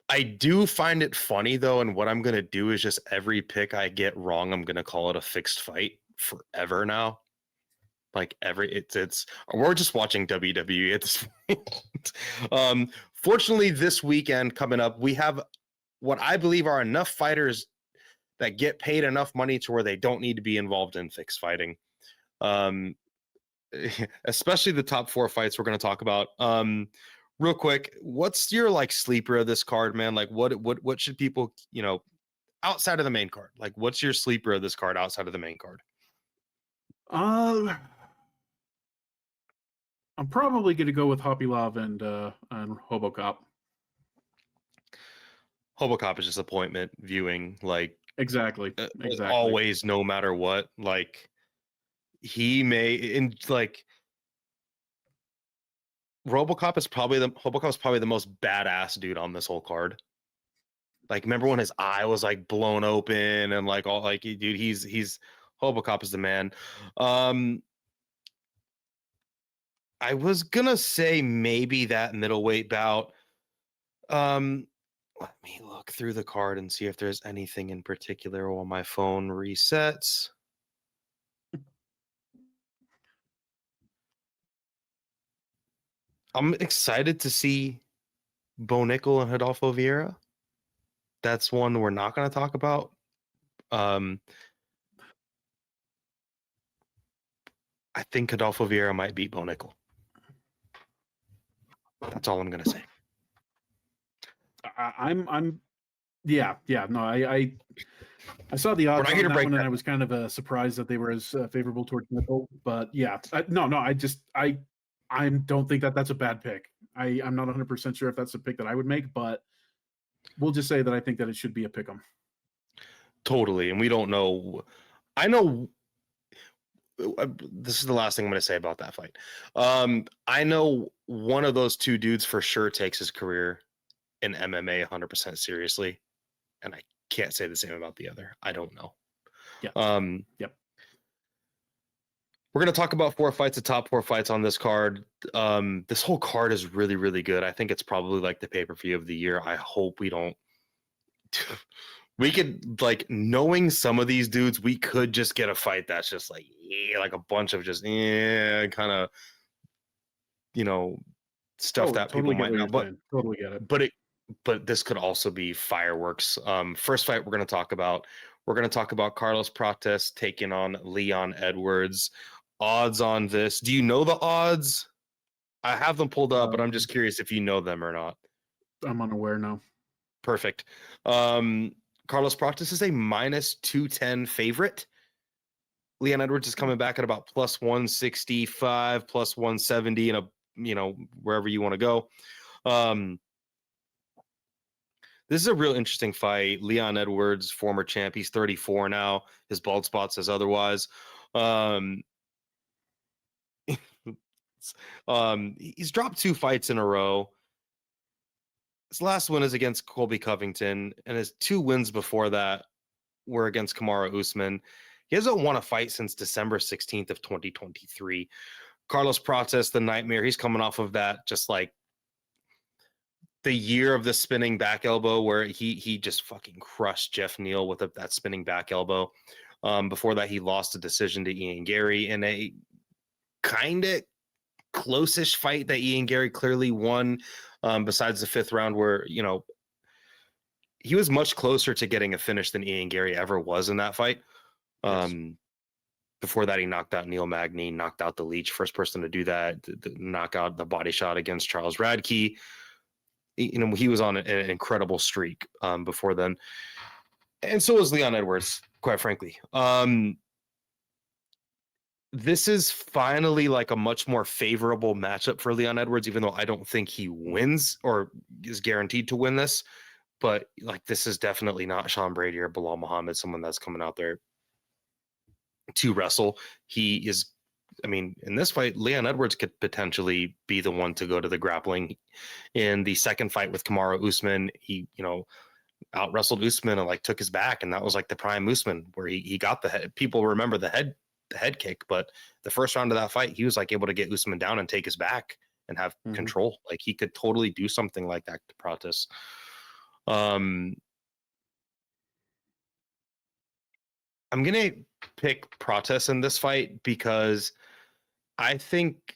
I do find it funny though, and what I'm gonna do is just every pick I get wrong, I'm gonna call it a fixed fight forever now. Like it's we're just watching WWE at this point. Fortunately, this weekend coming up, we have what I believe are enough fighters that get paid enough money to where they don't need to be involved in fixed fighting. Especially the top 4 fights we're going to talk about. Real quick, what's your like sleeper of this card, man? Like what should people, outside of the main card? Like what's your sleeper of this card outside of the main card? I'm probably going to go with Hopilov and Hobocop. Hobocop is just appointment viewing, like exactly. Always, no matter what. Like he may in like Hobocop is probably the most badass dude on this whole card. Like, remember when his eye was like blown open and like all like dude, he's Hobocop is the man. I was gonna say maybe that middleweight bout. Let me look through the card and see if there's anything in particular while my phone resets. I'm excited to see Bo Nickel and Rodolfo Vieira. That's one we're not going to talk about. I think Rodolfo Vieira might beat Bo Nickel. That's all I'm going to say. I saw the odds on that one, and I was kind of surprised that they were as favorable towards Nickel. But yeah, I don't think that that's a bad pick. I'm not 100% sure if that's a pick that I would make, but we'll just say that I think that it should be a pick 'em. Totally, and we don't know. I know this is the last thing I'm going to say about that fight. I know one of those two dudes for sure takes his career in MMA 100% seriously, and I can't say the same about the other. I don't know. Yeah. Yep. We're going to talk about 4 fights, the top 4 fights on this card. This whole card is really, really good. I think it's probably like the pay-per-view of the year. I hope we don't. We could, like, knowing some of these dudes, we could just get a fight that's just like, like a bunch of just, kind of, stuff that totally people might not. But totally get it. But this could also be fireworks. First fight we're going to talk about. We're going to talk about Carlos Prates taking on Leon Edwards. Odds on this. Do you know the odds? I have them pulled up, but I'm just curious if you know them or not. I'm unaware now. Perfect. Carlos Prates is a -210 favorite. Leon Edwards is coming back at about +165, +170, and wherever you want to go. This is a real interesting fight. Leon Edwards, former champ, he's 34 now. His bald spot says otherwise. He's dropped 2 fights in a row. His last win is against Colby Covington, and his 2 wins before that were against Kamaru Usman. He hasn't won a fight since December 16th of 2023. Carlos Prates, the nightmare, he's coming off of that, just like the year of the spinning back elbow where he just fucking crushed Jeff Neal with that spinning back elbow. Before that, he lost a decision to Ian Gary in a kind of close-ish fight that Ian Gary clearly won, besides the 5th round where, he was much closer to getting a finish than Ian Gary ever was in that fight. Yes. Before that, he knocked out Neil Magny, knocked out the Leech, first person to do that, knock out the body shot against Charles Radke. He was on an incredible streak before then. And so was Leon Edwards, quite frankly. This is finally like a much more favorable matchup for Leon Edwards, even though I don't think he wins or is guaranteed to win this. But like, this is definitely not Sean Brady or Bilal Muhammad, someone that's coming out there to wrestle. He is, I mean, in this fight, Leon Edwards could potentially be the one to go to the grappling. In the second fight with Kamaru Usman, he, out wrestled Usman and like took his back, and that was like the prime Usman where he got the head. People remember the head kick, but the first round of that fight, he was like able to get Usman down and take his back and have control. Like, he could totally do something like that to Prates. I'm gonna pick Prates in this fight because I think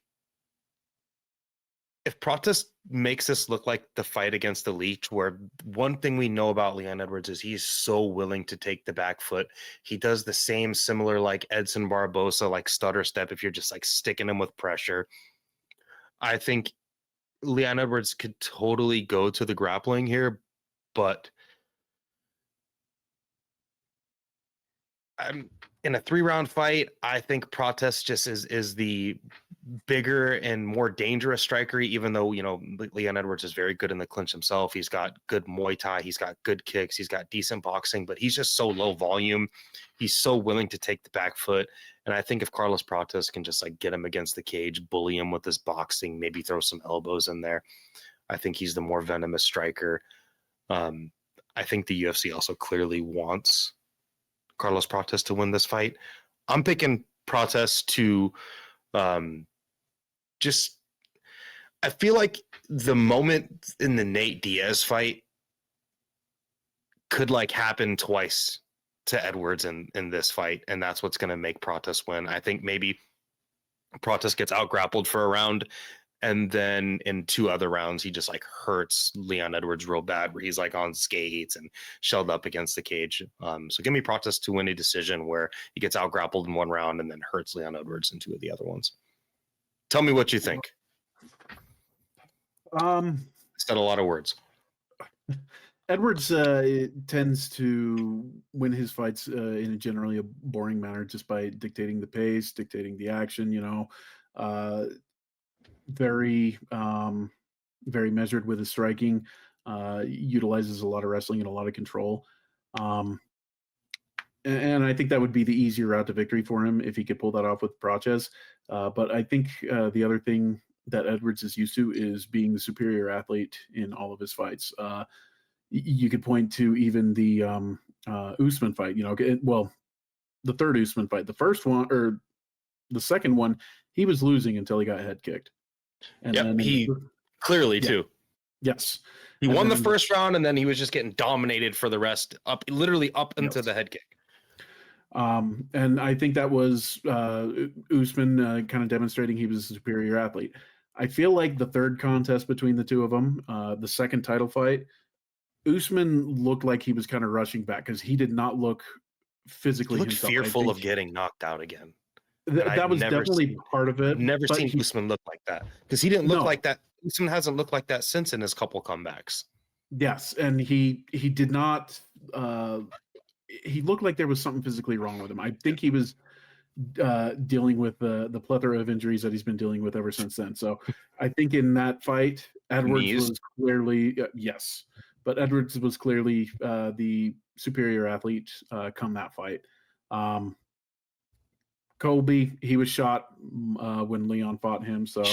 if Prates makes this look like the fight against the Leech, where one thing we know about Leon Edwards is he's so willing to take the back foot. He does the same similar like Edson Barbosa, like stutter step if you're just like sticking him with pressure. I think Leon Edwards could totally go to the grappling here, but I'm in a 3-round fight. I think Prates just is the bigger and more dangerous striker, even though, Leon Edwards is very good in the clinch himself. He's got good Muay Thai. He's got good kicks. He's got decent boxing, but he's just so low volume. He's so willing to take the back foot. And I think if Carlos Prates can just like get him against the cage, bully him with his boxing, maybe throw some elbows in there, I think he's the more venomous striker. I think the UFC also clearly wants Carlos Prates to win this fight. I'm picking Prates to I feel like the moment in the Nate Diaz fight could like happen twice to Edwards in this fight, and that's what's going to make Prates win. I think maybe Prates gets out grappled for a round, and then in 2 other rounds he just like hurts Leon Edwards real bad, where he's like on skates and shelled up against the cage. So give me Prates to win a decision where he gets out grappled in 1 round and then hurts Leon Edwards in 2 of the other ones. Tell me what you think. Said a lot of words. Edwards tends to win his fights in a generally a boring manner, just by dictating the pace, dictating the action. Very very measured with his striking. Utilizes a lot of wrestling and a lot of control. And I think that would be the easier route to victory for him if he could pull that off with Prates. But I think the other thing that Edwards is used to is being the superior athlete in all of his fights. You could point to even the Usman fight, the third Usman fight. The first one, or the second one, he was losing until he got head kicked. And then he clearly too. Yes. He won the first round, and then he was just getting dominated for the rest, literally up into the head kick. And I think that was Usman kind of demonstrating he was a superior athlete. I feel like the third contest between the two of them, the second title fight, Usman looked like he was kind of rushing back because he did not look physically he looked fearful of getting knocked out again. That was definitely part of it. I've never seen Usman look like that, because he didn't look like that. Usman hasn't looked like that since in his couple comebacks. Yes, and he did not. He looked like there was something physically wrong with him. I think he was dealing with the plethora of injuries that he's been dealing with ever since then. So I think in that fight, Edwards was clearly yes, but Edwards was clearly the superior athlete come that fight. Colby, he was shot when Leon fought him. So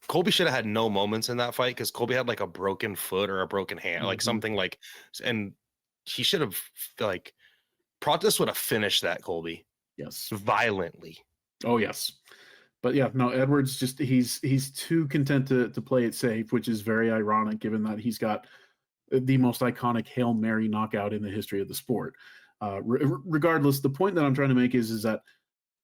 Colby should have had no moments in that fight, because Colby had like a broken foot or a broken hand, like something like, and he should have like Prates would have finished that Colby. Yes. Violently. Oh yes. But yeah, no, Edwards just he's too content to play it safe, which is very ironic given that he's got the most iconic Hail Mary knockout in the history of the sport. Regardless, the point that I'm trying to make is that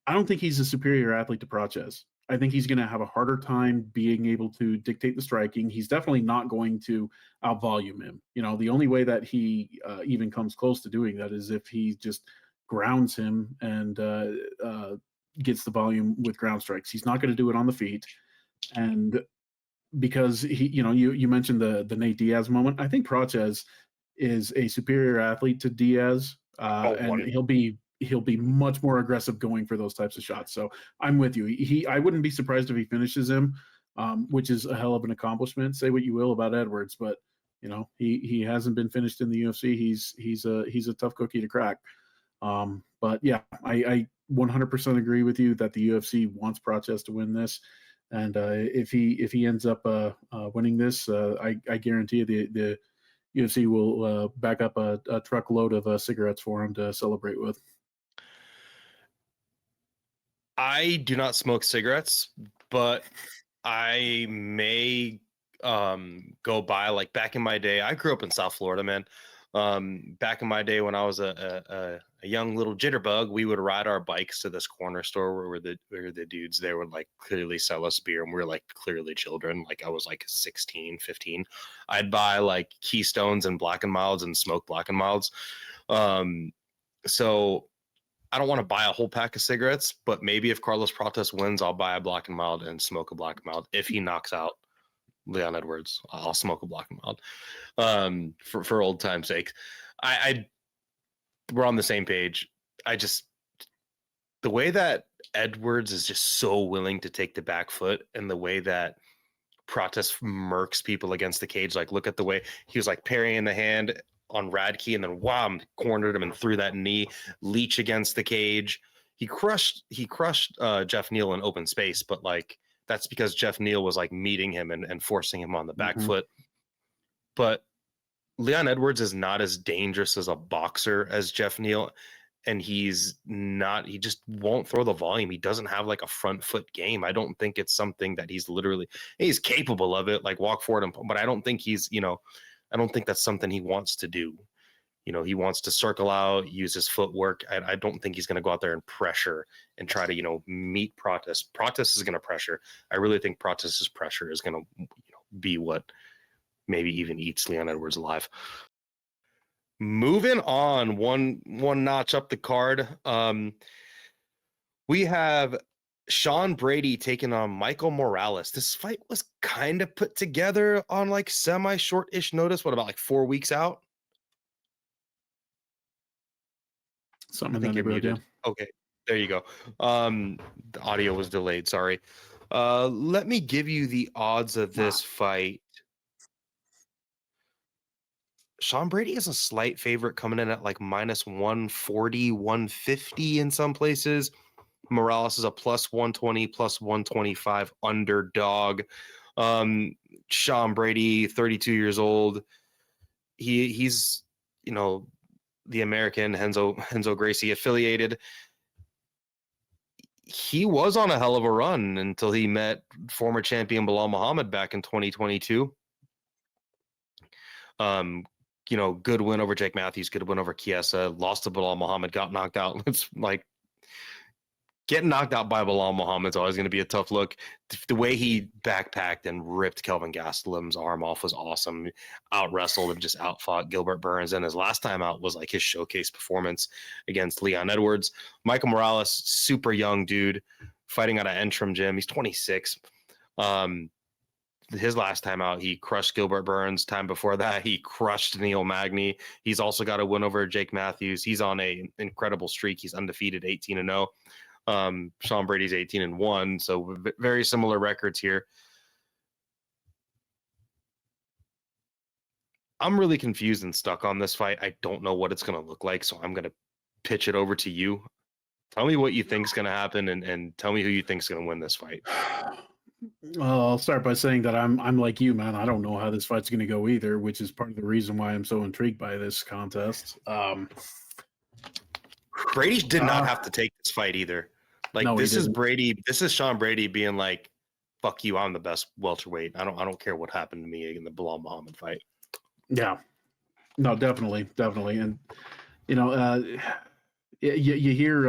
I don't think he's a superior athlete to Prates. I think he's going to have a harder time being able to dictate the striking. He's definitely not going to outvolume him. The only way that he even comes close to doing that is if he just grounds him and gets the volume with ground strikes. He's not going to do it on the feet. And because you mentioned the Nate Diaz moment. I think Prates is a superior athlete to Diaz, and he'll be much more aggressive going for those types of shots. So I'm with you. I wouldn't be surprised if he finishes him, which is a hell of an accomplishment. Say what you will about Edwards, but he hasn't been finished in the UFC. He's a tough cookie to crack. But yeah, I 100% agree with you that the UFC wants Prates to win this. And if he ends up winning this, I guarantee you the UFC will back up a truckload of cigarettes for him to celebrate with. I do not smoke cigarettes, but I may go buy, like, back in my day. I grew up in South Florida, man. Back in my day when I was a young little jitterbug, we would ride our bikes to this corner store where the dudes there would like clearly sell us beer, and we were like clearly children. Like I was like 16, 15. I'd buy like Keystones and Black and Milds and smoke Black and Milds. So I don't want to buy a whole pack of cigarettes, but maybe if Carlos Prates wins, I'll buy a Black and Mild and smoke a Black and Mild. If he knocks out Leon Edwards, I'll smoke a Black and Mild. For old time's sake. We're on the same page. The way that Edwards is just so willing to take the back foot, and the way that Prates murks people against the cage, like look at the way he was like parrying the hand on Radke and then wham, cornered him and threw that knee. Leach against the cage. He crushed Jeff Neal in open space, but like that's because Jeff Neal was like meeting him and forcing him on the back foot. But Leon Edwards is not as dangerous as a boxer as Jeff Neal, and he just won't throw the volume. He doesn't have like a front foot game. I don't think it's something that he's capable of it, like walk forward, but I don't think I don't think that's something he wants to do. He wants to circle out, use his footwork. I don't think he's going to go out there and pressure and try to, meet Prates. Prates is going to pressure. I really think Prates' pressure is going to be what maybe even eats Leon Edwards alive. Moving on, one notch up the card. We have Sean Brady taking on Michael Morales. This fight was kind of put together on like semi-short-ish notice. What about like 4 weeks out? Something I think you're muted. Yeah. Okay, there you go. The audio was delayed. Sorry. Let me give you the odds of this fight. Sean Brady is a slight favorite, coming in at like minus 140, 150 in some places. Morales is a plus 120, plus 125 underdog. Sean Brady, 32 years old. He's the American Renzo Gracie affiliated. He was on a hell of a run until he met former champion Bilal Muhammad back in 2022. Good win over Jake Matthews, good win over Chiesa, lost to Bilal Muhammad, got knocked out. It's like getting knocked out by Bilal Muhammad's always going to be a tough look. The way he backpacked and ripped Kelvin Gastelum's arm off was awesome. Out wrestled and just outfought Gilbert Burns. And his last time out was like his showcase performance against Leon Edwards. Michael Morales, super young dude, fighting out of Entrim Gym. He's 26. His last time out, he crushed Gilbert Burns. Time before that, he crushed Neil Magny. He's also got a win over Jake Matthews. He's on a incredible streak. He's undefeated, 18-0. Sean Brady's 18-1, so very similar records here. I'm really confused and stuck on this fight. I don't know what it's going to look like, so I'm going to pitch it over to you. Tell me what you think is going to happen, and tell me who you think is going to win this fight. I'll start by saying that I'm like you, man. I don't know how this fight's going to go either, which is part of the reason why I'm so intrigued by this contest. Brady did not have to take this fight either. Like, no, this is Brady. This is Sean Brady being like, "Fuck you, I'm the best welterweight. I don't care what happened to me in the Bilal Muhammad fight." Yeah, no, definitely, and you hear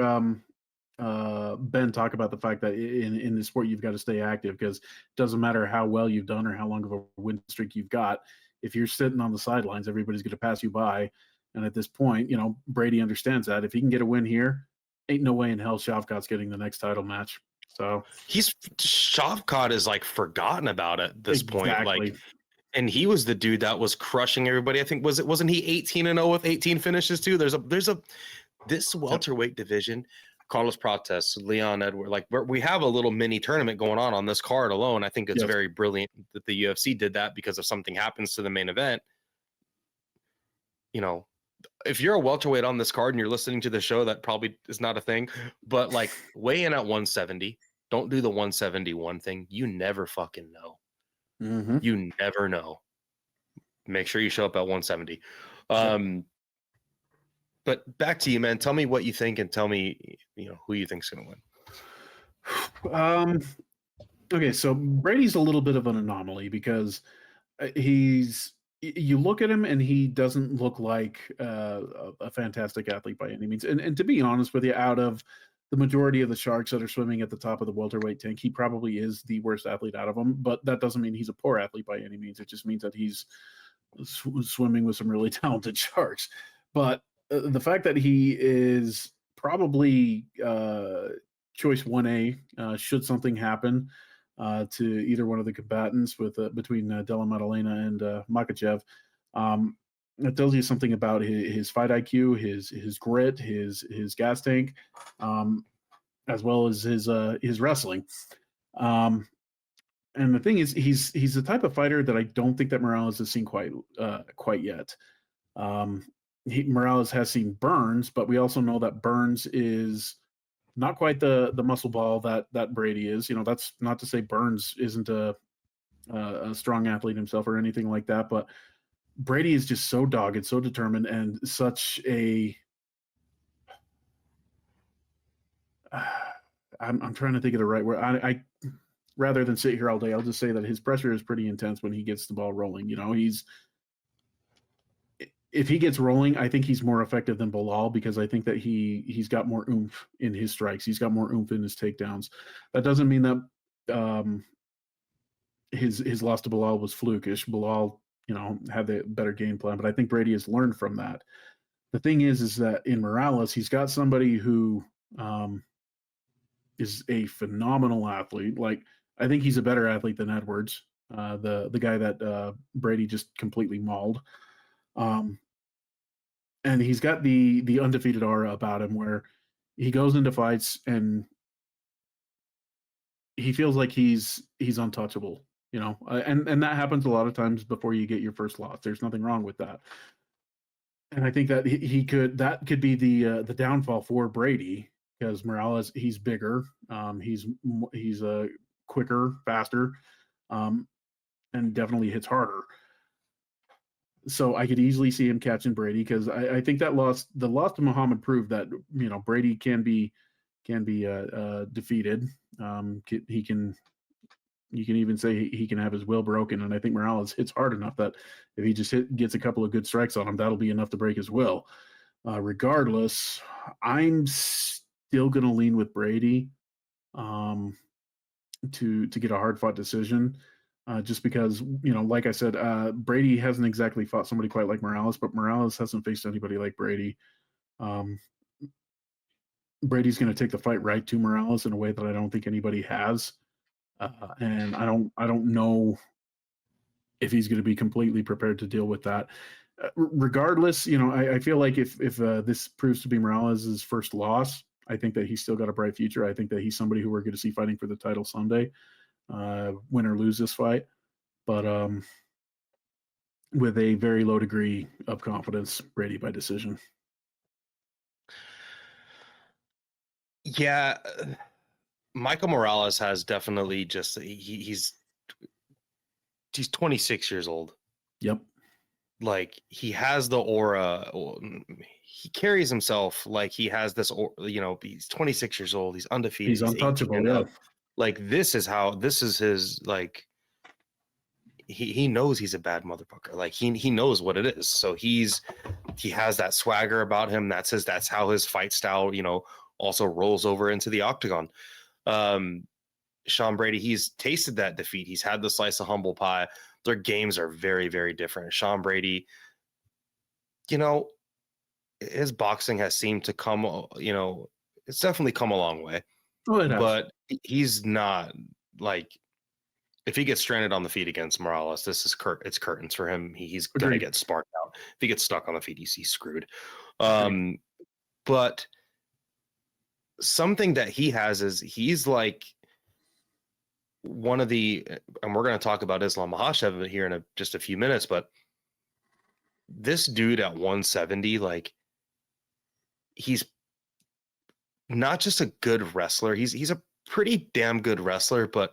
Ben talk about the fact that in this sport you've got to stay active, because it doesn't matter how well you've done or how long of a win streak you've got. If you're sitting on the sidelines, everybody's going to pass you by. And at this point, Brady understands that if he can get a win here, ain't no way in hell Shavkat's getting the next title match. So Shavkat is like forgotten about at this point. Like, and he was the dude that was crushing everybody. I think wasn't he 18-0 with 18 finishes too? This welterweight division, Carlos Prates, Leon Edwards, like we have a little mini tournament going on this card alone. I think it's very brilliant that the UFC did that, because if something happens to the main event, if you're a welterweight on this card and you're listening to the show, that probably is not a thing, but like weigh in at 170. Don't do the 171 thing. You never fucking know. Mm-hmm. You never know. Make sure you show up at 170. But back to you, man. Tell me what you think, and tell me, who you think's going to win. Okay, so Brady's a little bit of an anomaly, because you look at him and he doesn't look like a fantastic athlete by any means. And to be honest with you, out of the majority of the sharks that are swimming at the top of the welterweight tank, he probably is the worst athlete out of them. But that doesn't mean he's a poor athlete by any means. It just means that he's swimming with some really talented sharks. But the fact that he is probably choice 1A should something happen to either one of the combatants between Della, Maddalena, and Makhachev, it tells you something about his fight IQ, his grit, his gas tank, as well as his wrestling. And the thing is, he's the type of fighter that I don't think that Morales has seen quite yet. Morales has seen Burns, but we also know that Burns is not quite the muscle ball that Brady is. That's not to say Burns isn't a strong athlete himself or anything like that, but Brady is just so dogged, so determined, and such a I'm trying to think of the right word. I rather than sit here all day, I'll just say that his pressure is pretty intense when he gets the ball rolling. If he gets rolling, I think he's more effective than Bilal, because I think that he's got more oomph in his strikes. He's got more oomph in his takedowns. That doesn't mean that his loss to Bilal was flukish. Bilal, had the better game plan, but I think Brady has learned from that. The thing is that in Morales, he's got somebody who is a phenomenal athlete. Like, I think he's a better athlete than Edwards, the guy that Brady just completely mauled. And he's got the undefeated aura about him, where he goes into fights and he feels like he's untouchable, and that happens a lot of times before you get your first loss. There's nothing wrong with that. And I think that that could be the downfall for Brady, because Morales, he's bigger, he's quicker, faster, and definitely hits harder. So I could easily see him catching Brady, because I think that the loss to Muhammad proved that Brady can be defeated. You can even say he can have his will broken, and I think Morales hits hard enough that if he just gets a couple of good strikes on him, that'll be enough to break his will. Regardless, I'm still going to lean with Brady to get a hard fought decision. Just because, like I said, Brady hasn't exactly fought somebody quite like Morales, but Morales hasn't faced anybody like Brady. Brady's going to take the fight right to Morales in a way that I don't think anybody has, and I don't know if he's going to be completely prepared to deal with that. Regardless, I feel like if this proves to be Morales' first loss, I think that he's still got a bright future. I think that he's somebody who we're going to see fighting for the title someday. Win or lose this fight, but with a very low degree of confidence, Brady by decision. Yeah, Michael Morales has definitely just he's 26 years old. Yep. Like, he has the aura. He carries himself like he has this. He's 26 years old. He's undefeated. He's untouchable. Yeah. Like, this is his, like, he knows he's a bad motherfucker. Like, he knows what it is. So he has that swagger about him. That's how his fight style, also rolls over into the octagon. Sean Brady, he's tasted that defeat. He's had the slice of humble pie. Their games are very, very different. Sean Brady, you know, his boxing has seemed to come, you know, it's definitely come a long way. Oh, it has. But he's not like, if he gets stranded on the feet against Morales, this is it's curtains for him. He's going to get sparked out. If he gets stuck on the feet, he's screwed. But something that he has is he's like one of the, and we're going to talk about Islam Makhachev here in just a few minutes, but this dude at 170, like, he's not just a good wrestler. He's a pretty damn good wrestler, but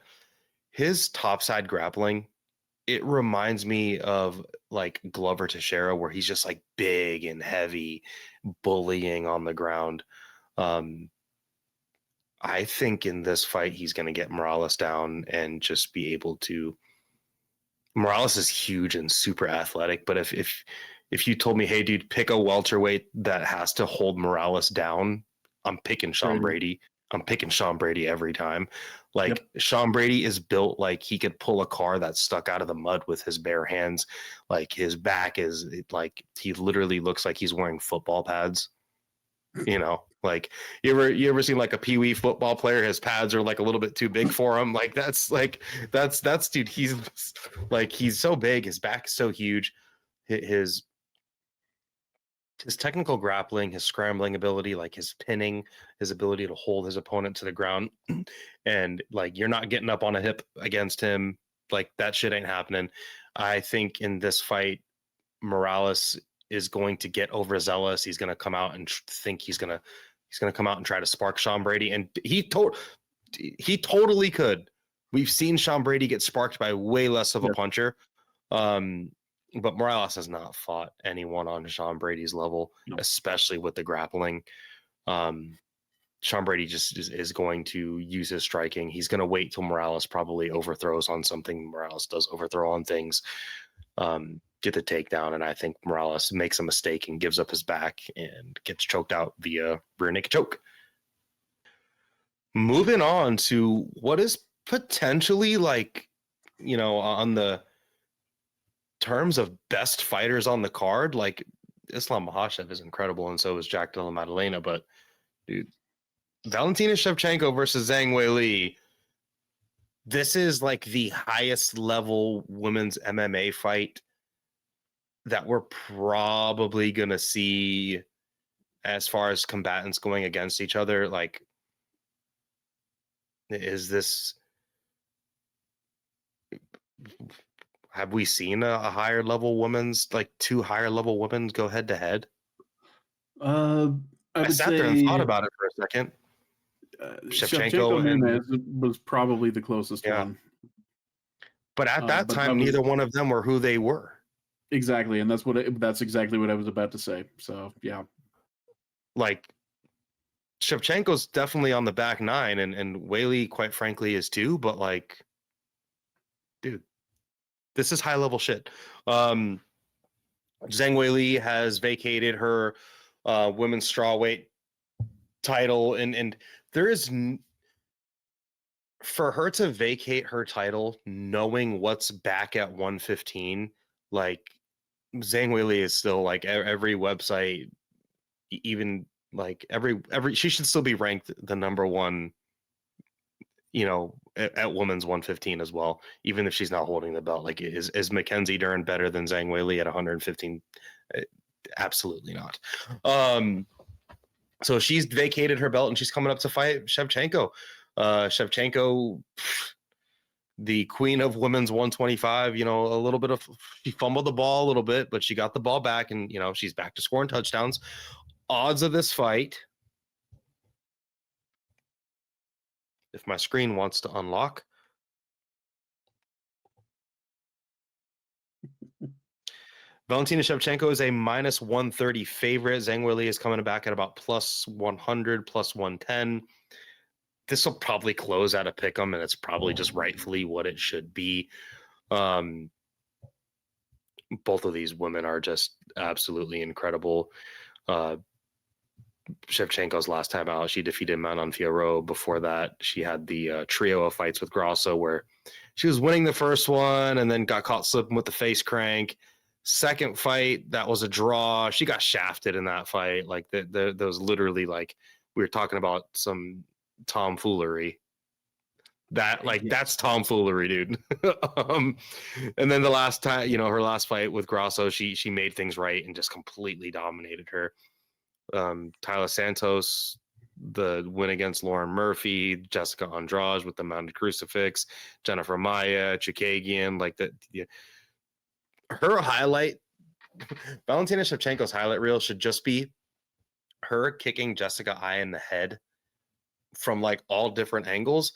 his topside grappling, it reminds me of like Glover Teixeira, where he's just like big and heavy, bullying on the ground. I think in this fight, he's going to get Morales down and just be able to. Morales is huge and super athletic, but if you told me, hey, dude, pick a welterweight that has to hold Morales down, I'm picking Sean Brady. I'm picking Sean Brady every time. Like, Sean Brady is built like he could pull a car that's stuck out of the mud with his bare hands. Like, his back is like, he literally looks like he's wearing football pads. You know, like, you ever seen like a peewee football player? His pads are like a little bit too big for him. Like, that's dude. He's like, he's so big. His back is so huge. His technical grappling, his scrambling ability, like his pinning, his ability to hold his opponent to the ground, and like, you're not getting up on a hip against him. Like, that shit ain't happening. I think in this fight, Morales is going to get overzealous. He's going to come out and think he's going to come out and try to spark Sean Brady, and he totally could. We've seen Sean Brady get sparked by way less of a puncher. But Morales has not fought anyone on Sean Brady's level, especially with the grappling. Sean Brady just is going to use his striking. He's going to wait till Morales probably overthrows on something. Morales does overthrow on things, get the takedown, and I think Morales makes a mistake and gives up his back and gets choked out via rear naked choke. Moving on to what is potentially, like, you know, on the terms of best fighters on the card, like, Islam Makhachev is incredible, and so is Della Maddalena. But dude, Valentina Shevchenko versus Zhang Weili, this is like the highest level women's MMA fight that we're probably gonna see as far as combatants going against each other. Like, is this, have we seen a higher level women's, like, two higher level women go head to head? I sat there and thought about it for a second. Shevchenko and was probably the closest one. But at that time, neither one of them were who they were. Exactly, and that's exactly what I was about to say. So yeah, like, Shevchenko's definitely on the back nine, and Weili, quite frankly, is too. But like, dude, this is high level shit. Zhang Weili has vacated her women's strawweight title, and there is for her to vacate her title, knowing what's back at 115, like, Zhang Weili is still, like, every website, even like every she should still be ranked the number one, you know, at women's 115 as well, even if she's not holding the belt. Like, is Mackenzie Dern better than Zhang Weili at 115? Absolutely not. So she's vacated her belt and she's coming up to fight Shevchenko. Shevchenko, the queen of women's 125, you know, a little bit of, she fumbled the ball a little bit, but she got the ball back, and, you know, she's back to scoring touchdowns. Odds of this fight, if my screen wants to unlock, Valentina Shevchenko is a minus 130 favorite. Zhang Weili is coming back at about plus 100, plus 110. This will probably close out a pick'em, and it's probably just rightfully what it should be. Both of these women are just absolutely incredible. Shevchenko's last time out. She defeated Manon Fiorot. Before that, she had the trio of fights with Grasso where she was winning the first one and then got caught slipping with the face crank. Second fight, that was a draw. She got shafted in that fight. Like that was literally like we were talking about some tomfoolery. That's tomfoolery, dude. And then the last time, her last fight with Grasso, she made things right and just completely dominated her. Tyler Santos, the win against Lauren Murphy, Jessica Andrade with the mounted crucifix, Jennifer Maia, Chikagian, like that. Yeah. Her highlight, Valentina Shevchenko's highlight reel should just be her kicking Jessica Ai in the head from like all different angles,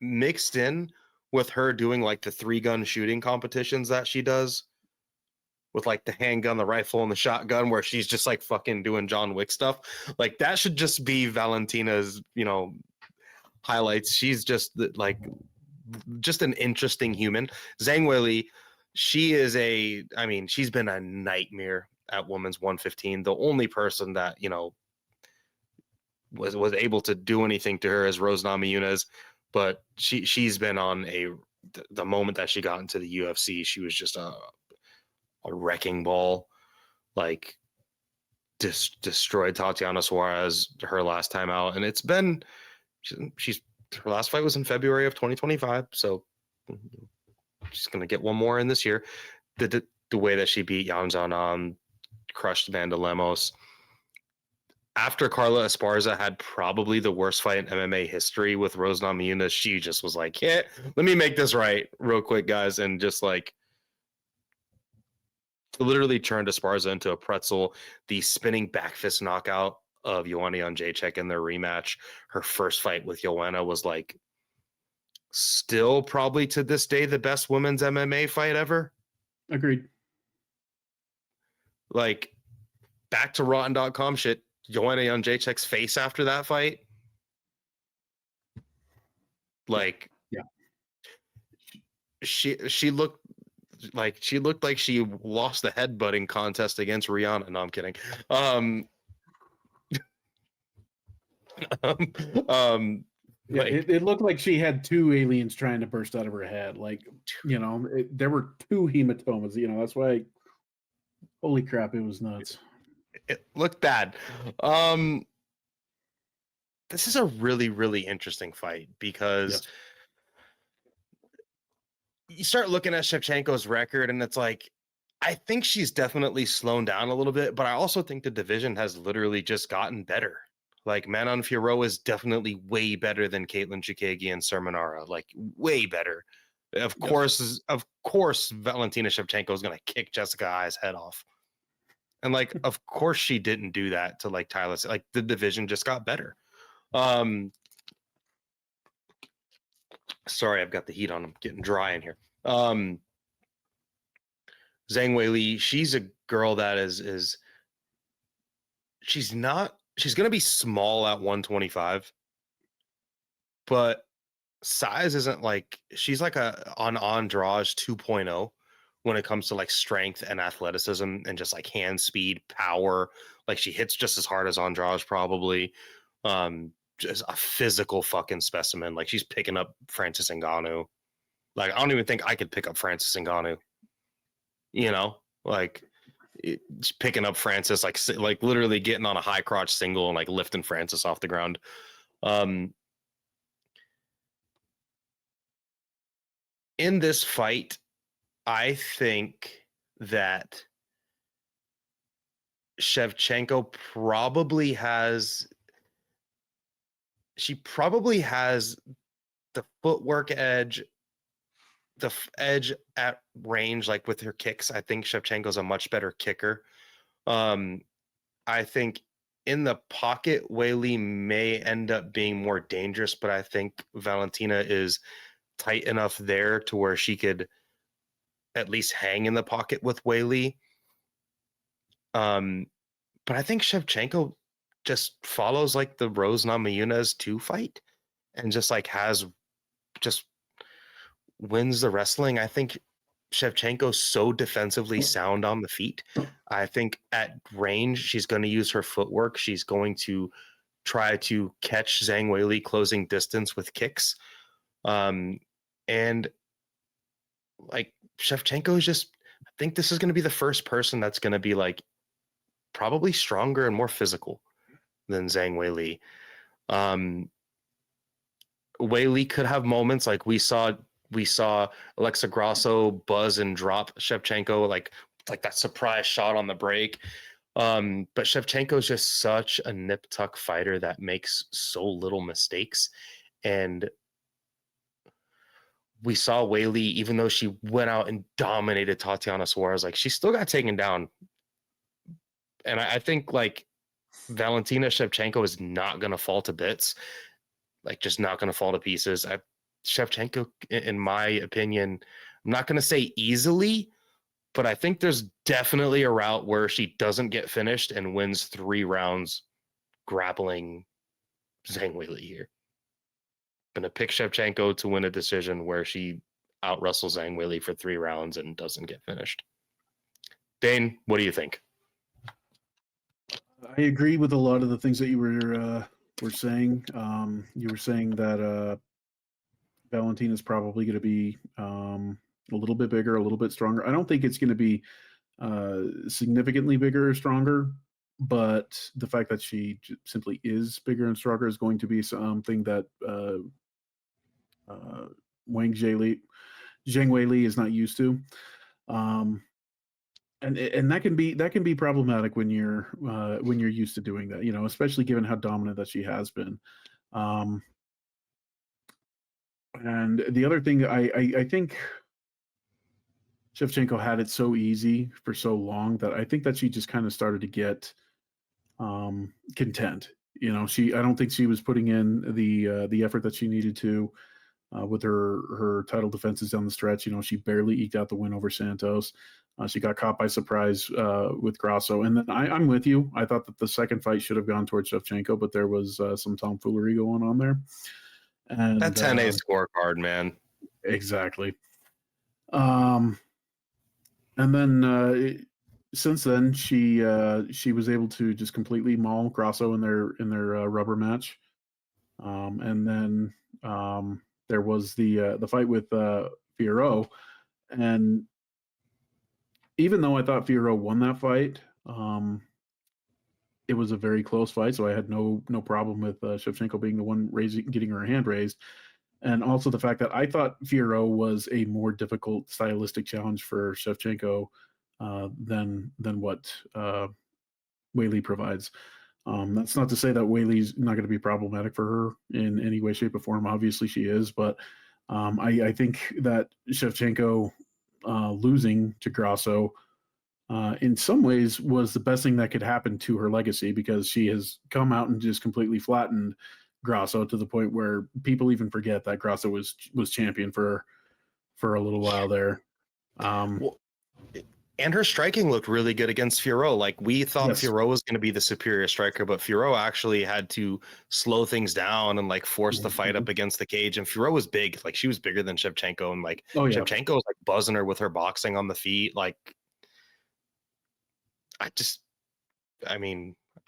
mixed in with her doing like the 3-gun shooting competitions that she does with like the handgun, the rifle, and the shotgun, where she's just like fucking doing John Wick stuff. Like that should just be Valentina's, highlights. She's just like just an interesting human. Zhang Weili, she's been a nightmare at women's 115. The only person that, was able to do anything to her is Rose Namajunas, but she's been on the moment that she got into the UFC, she was just a wrecking ball, like destroyed Tatiana Suarez her last time out. And it's been, her last fight was in February of 2025. So she's going to get one more in this year. The way that she beat Yan Xiaonan, crushed Amanda Lemos. After Carla Esparza had probably the worst fight in MMA history with Rose Namajunas, she just was like, yeah, let me make this right real quick, guys. And just like literally turned Esparza into a pretzel. The spinning back fist knockout of Joanna Jędrzejczyk in their rematch. Her first fight with Joanna was like still probably to this day the best women's MMA fight ever. Agreed. Like back to Rotten.com shit. Joanna Jędrzejczyk's face after that fight. Like, yeah, she looked like she lost the headbutting contest against Rihanna. No, I'm kidding. Yeah, it looked like she had 2 aliens trying to burst out of her head. Like, there were 2 hematomas. That's why. Holy crap! It was nuts. It looked bad. This is a really, really interesting fight because you start looking at Shevchenko's record and it's like, I think she's definitely slowed down a little bit, but I also think the division has literally just gotten better. Like Manon Fiorot is definitely way better than Caitlin Chikagi and Sermonara, like way better. Of course, Valentina Shevchenko is going to kick Jessica Ai's head off. And like, of course she didn't do that to like Tyler. Like the division just got better. Sorry, I've got the heat on. I'm getting dry in here. Zhang Weili, she's a girl that is she's going to be small at 125, but size isn't like, she's like an Andrade 2.0 when it comes to like strength and athleticism and just like hand speed, power. Like she hits just as hard as Andrade probably. Just a physical fucking specimen. Like she's picking up Francis Ngannou. Like I don't even think I could pick up Francis Ngannou. Like it's picking up Francis, like literally getting on a high crotch single and like lifting Francis off the ground. In this fight, I think that Shevchenko probably has the footwork edge, the edge at range, like with her kicks. I think Shevchenko's a much better kicker. I think in the pocket, Weili may end up being more dangerous, but I think Valentina is tight enough there to where she could at least hang in the pocket with Weili. But I think Shevchenko just follows like the Rose Namajunas 2 fight and just like just wins the wrestling. I think Shevchenko's so defensively sound on the feet. I think at range, she's going to use her footwork. She's going to try to catch Zhang Weili closing distance with kicks. And like Shevchenko is just, I think this is going to be the first person that's going to be like probably stronger and more physical than Zhang Weili. Weili could have moments like we saw Alexa Grasso buzz and drop Shevchenko like that surprise shot on the break. But Shevchenko is just such a nip tuck fighter that makes so little mistakes. And we saw Weili, even though she went out and dominated Tatiana Suarez, like she still got taken down. And I think like Valentina Shevchenko is not going to fall to bits, like just not going to fall to pieces. Shevchenko, in my opinion, I'm not going to say easily, but I think there's definitely a route where she doesn't get finished and wins 3 rounds grappling Zhang Weili here. I'm going to pick Shevchenko to win a decision where she out wrestles Zhang Weili for 3 rounds and doesn't get finished. Dane, what do you think? I agree with a lot of the things that you were saying. You were saying that Valentina is probably going to be a little bit bigger, a little bit stronger. I don't think it's going to be significantly bigger or stronger, but the fact that she simply is bigger and stronger is going to be something that Zhang Weili is not used to. And that can be problematic when you're used to doing that, especially given how dominant that she has been. And the other thing, I think Shevchenko had it so easy for so long that I think that she just kind of started to get content. I don't think she was putting in the effort that she needed to with her title defenses down the stretch. She barely eked out the win over Santos. She got caught by surprise with Grasso. And then I'm with you. I thought that the second fight should have gone towards Shevchenko, but there was some tomfoolery going on there. And that 10-8 scorecard, man. Exactly. And then since then, she was able to just completely maul Grasso in their rubber match. And then there was the fight with Fierro, and even though I thought Fierro won that fight, it was a very close fight, so I had no problem with Shevchenko being the one getting her hand raised. And also the fact that I thought Fierro was a more difficult stylistic challenge for Shevchenko than what Weili provides. That's not to say that Weili's not going to be problematic for her in any way, shape, or form. Obviously she is, but I think that Shevchenko losing to Grasso in some ways was the best thing that could happen to her legacy, because she has come out and just completely flattened Grasso to the point where people even forget that Grasso was champion for a little while there. And her striking looked really good against Fierro. Like we thought Fierro was going to be the superior striker, but Fierro actually had to slow things down and like force the fight up against the cage. And Fierro was big. Like she was bigger than Shevchenko, and like Shevchenko was like buzzing her with her boxing on the feet. Like I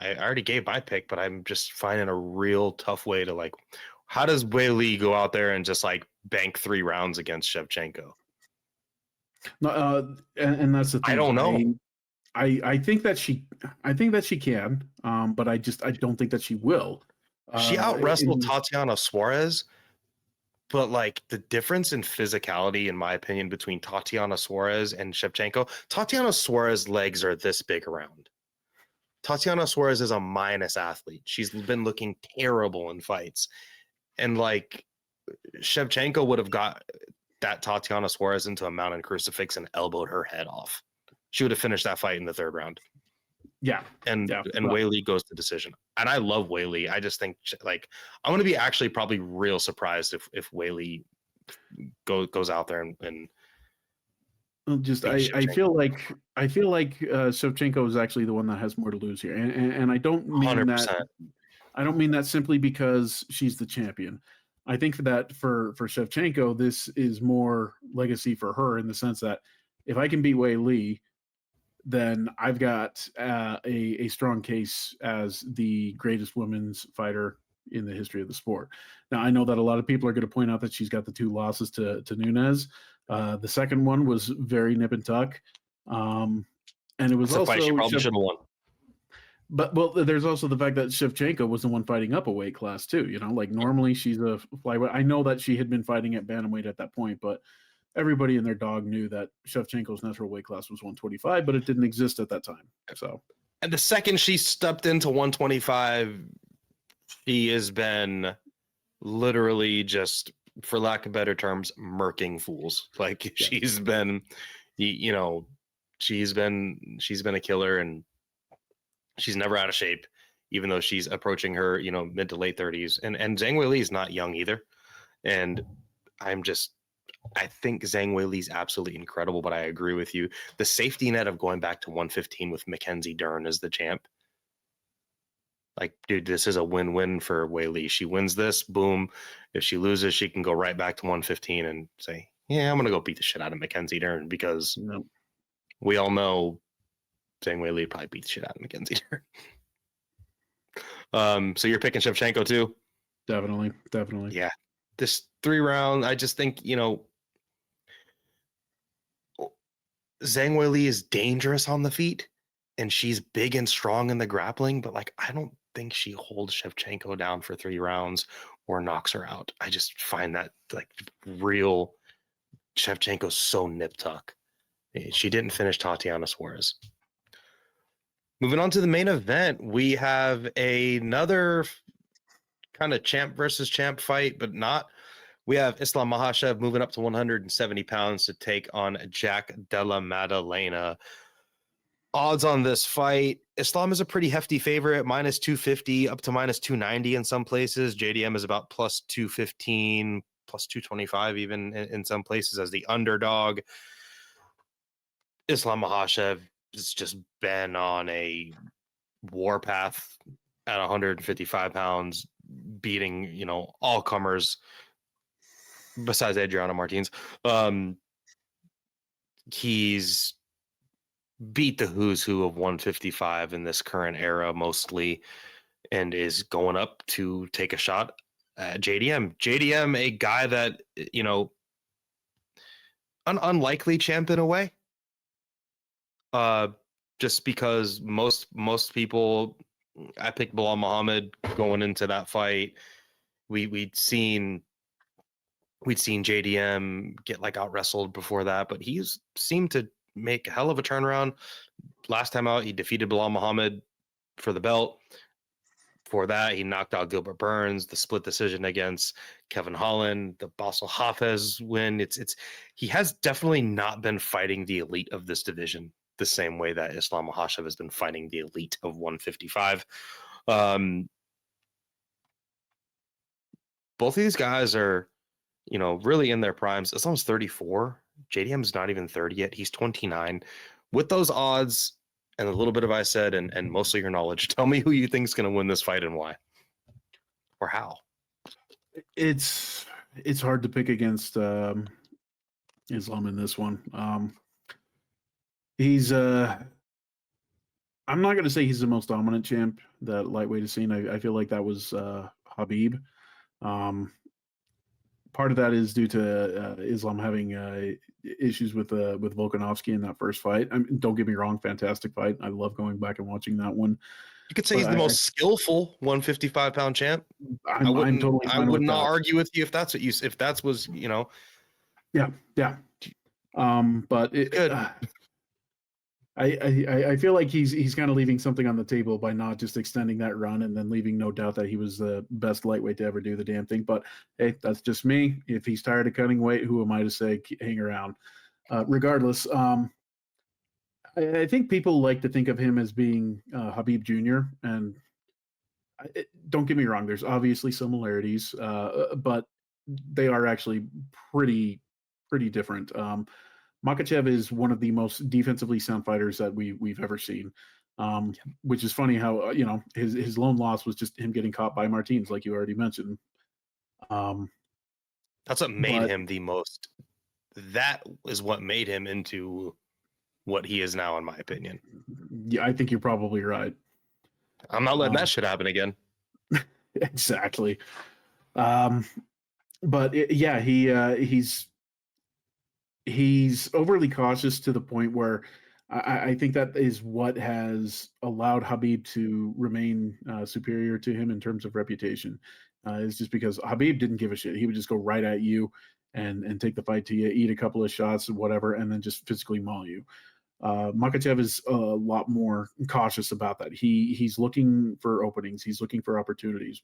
already gave my pick, but I'm just finding a real tough way to like, how does Weili go out there and just like bank 3 rounds against Shevchenko? No, and that's the thing. I don't know. I think that she can, but I don't think that she will. She out wrestled Tatiana Suarez, but like the difference in physicality, in my opinion, between Tatiana Suarez and Shevchenko, Tatiana Suarez's legs are this big around. Tatiana Suarez is a minus athlete. She's been looking terrible in fights, and like Shevchenko would have got that Tatiana Suarez into a mountain crucifix and elbowed her head off. She would have finished that fight in the 3rd round. Yeah. And Weili goes to decision. And I love Weili. I just think like I'm going to be actually probably real surprised if Weili goes out there and just I feel like Shevchenko is actually the one that has more to lose here. And I don't mean 100%. I don't mean that simply because she's the champion. I think that for Shevchenko, this is more legacy for her in the sense that if I can beat Weili, then I've got a strong case as the greatest women's fighter in the history of the sport. Now, I know that a lot of people are going to point out that she's got the 2 losses to Nunes. The second one was very nip and tuck. And it was That's a fight she also probably should have won. But well, there's also the fact that Shevchenko was the one fighting up a weight class too. Like normally she's a flyweight. I know that she had been fighting at bantamweight at that point, but everybody and their dog knew that Shevchenko's natural weight class was 125, but it didn't exist at that time. So, and the second she stepped into 125, she has been literally just, for lack of better terms, murking fools. Like yeah. She's been, she's been a killer, and she's never out of shape, even though she's approaching her, mid to late 30s. And Zhang Weili is not young either. And I think Zhang Weili is absolutely incredible, but I agree with you. The safety net of going back to 115 with Mackenzie Dern as the champ. Like, dude, this is a win-win for Weili. She wins this, boom. If she loses, she can go right back to 115 and say, yeah, I'm going to go beat the shit out of Mackenzie Dern, because we all know Zhang Weili probably beat the shit out of Mackenzie Dern. So you're picking Shevchenko too? Definitely. Yeah. This 3 round, I just think, Zhang Weili is dangerous on the feet, and she's big and strong in the grappling, but like, I don't think she holds Shevchenko down for 3 rounds or knocks her out. I just find that like real Shevchenko's so nip tuck. She didn't finish Tatiana Suarez. Moving on to the main event, we have another kind of champ versus champ fight, but not. We have Islam Makhachev moving up to 170 pounds to take on Jack Della Maddalena. Odds on this fight, Islam is a pretty hefty favorite, minus 250 up to minus 290 in some places. JDM is about plus 215, plus 225 even in some places as the underdog. Islam Makhachev has just been on a warpath at 155 pounds, beating, all comers besides Adriano Martins. He's beat the who's who of 155 in this current era mostly, and is going up to take a shot at JDM, a guy that, an unlikely champ in a way. Just because most people, I picked Bilal Muhammad going into that fight. We'd seen JDM get like out wrestled before that, but he's seemed to make a hell of a turnaround. Last time out, he defeated Bilal Muhammad for the belt. For that, he knocked out Gilbert Burns, the split decision against Kevin Holland, the Basel Hafez win. He has definitely not been fighting the elite of this division the same way that Islam Makhachev has been fighting the elite of 155. Both of these guys are, really in their primes. Islam's 34. JDM's not even 30 yet. He's 29. With those odds and a little bit of I said and mostly your knowledge, tell me who you think is going to win this fight and why, or how. It's hard to pick against Islam in this one. He's I'm not going to say he's the most dominant champ that lightweight has seen. I feel like that was Habib. Part of that is due to Islam having issues with Volkanovski in that first fight. Don't get me wrong, fantastic fight. I love going back and watching that one. You could say he's the most skillful 155-pound champ. I would not argue with you if that's what Yeah. But I feel like he's kind of leaving something on the table by not just extending that run and then leaving no doubt that he was the best lightweight to ever do the damn thing. But hey, that's just me. If he's tired of cutting weight, who am I to say hang around? Regardless, I think people like to think of him as being Habib Jr. And don't get me wrong, there's obviously similarities, but they are actually pretty different. Makhachev is one of the most defensively sound fighters that we've ever seen, which is funny how, his lone loss was just him getting caught by Martins, like you already mentioned. That's what made But him the most. That is what made him into what he is now, in my opinion. yeah, I think you're probably right. I'm not letting that shit happen again. Exactly. But yeah, he's overly cautious to the point where I think that is what has allowed Habib to remain superior to him in terms of reputation. Is just because Habib didn't give a shit. He would just go right at you and take the fight to you, eat a couple of shots and whatever, and then just physically maul you. Makhachev is a lot more cautious about that. He's looking for openings. He's looking for opportunities.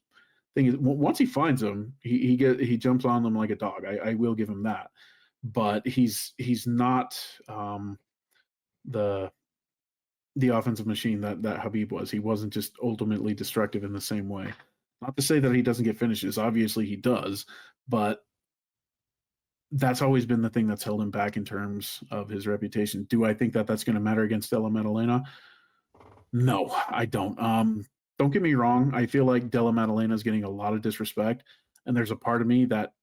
Thing is, once he finds them, he jumps on them like a dog. I will give him that, but he's not the offensive machine that Habib was. He wasn't just ultimately destructive in the same way. Not to say that he doesn't get finishes. Obviously, he does, but that's always been the thing that's held him back in terms of his reputation. Do I think that that's going to matter against Della Maddalena? No, I don't. Don't get me wrong. I feel like Della Maddalena is getting a lot of disrespect, and there's a part of me that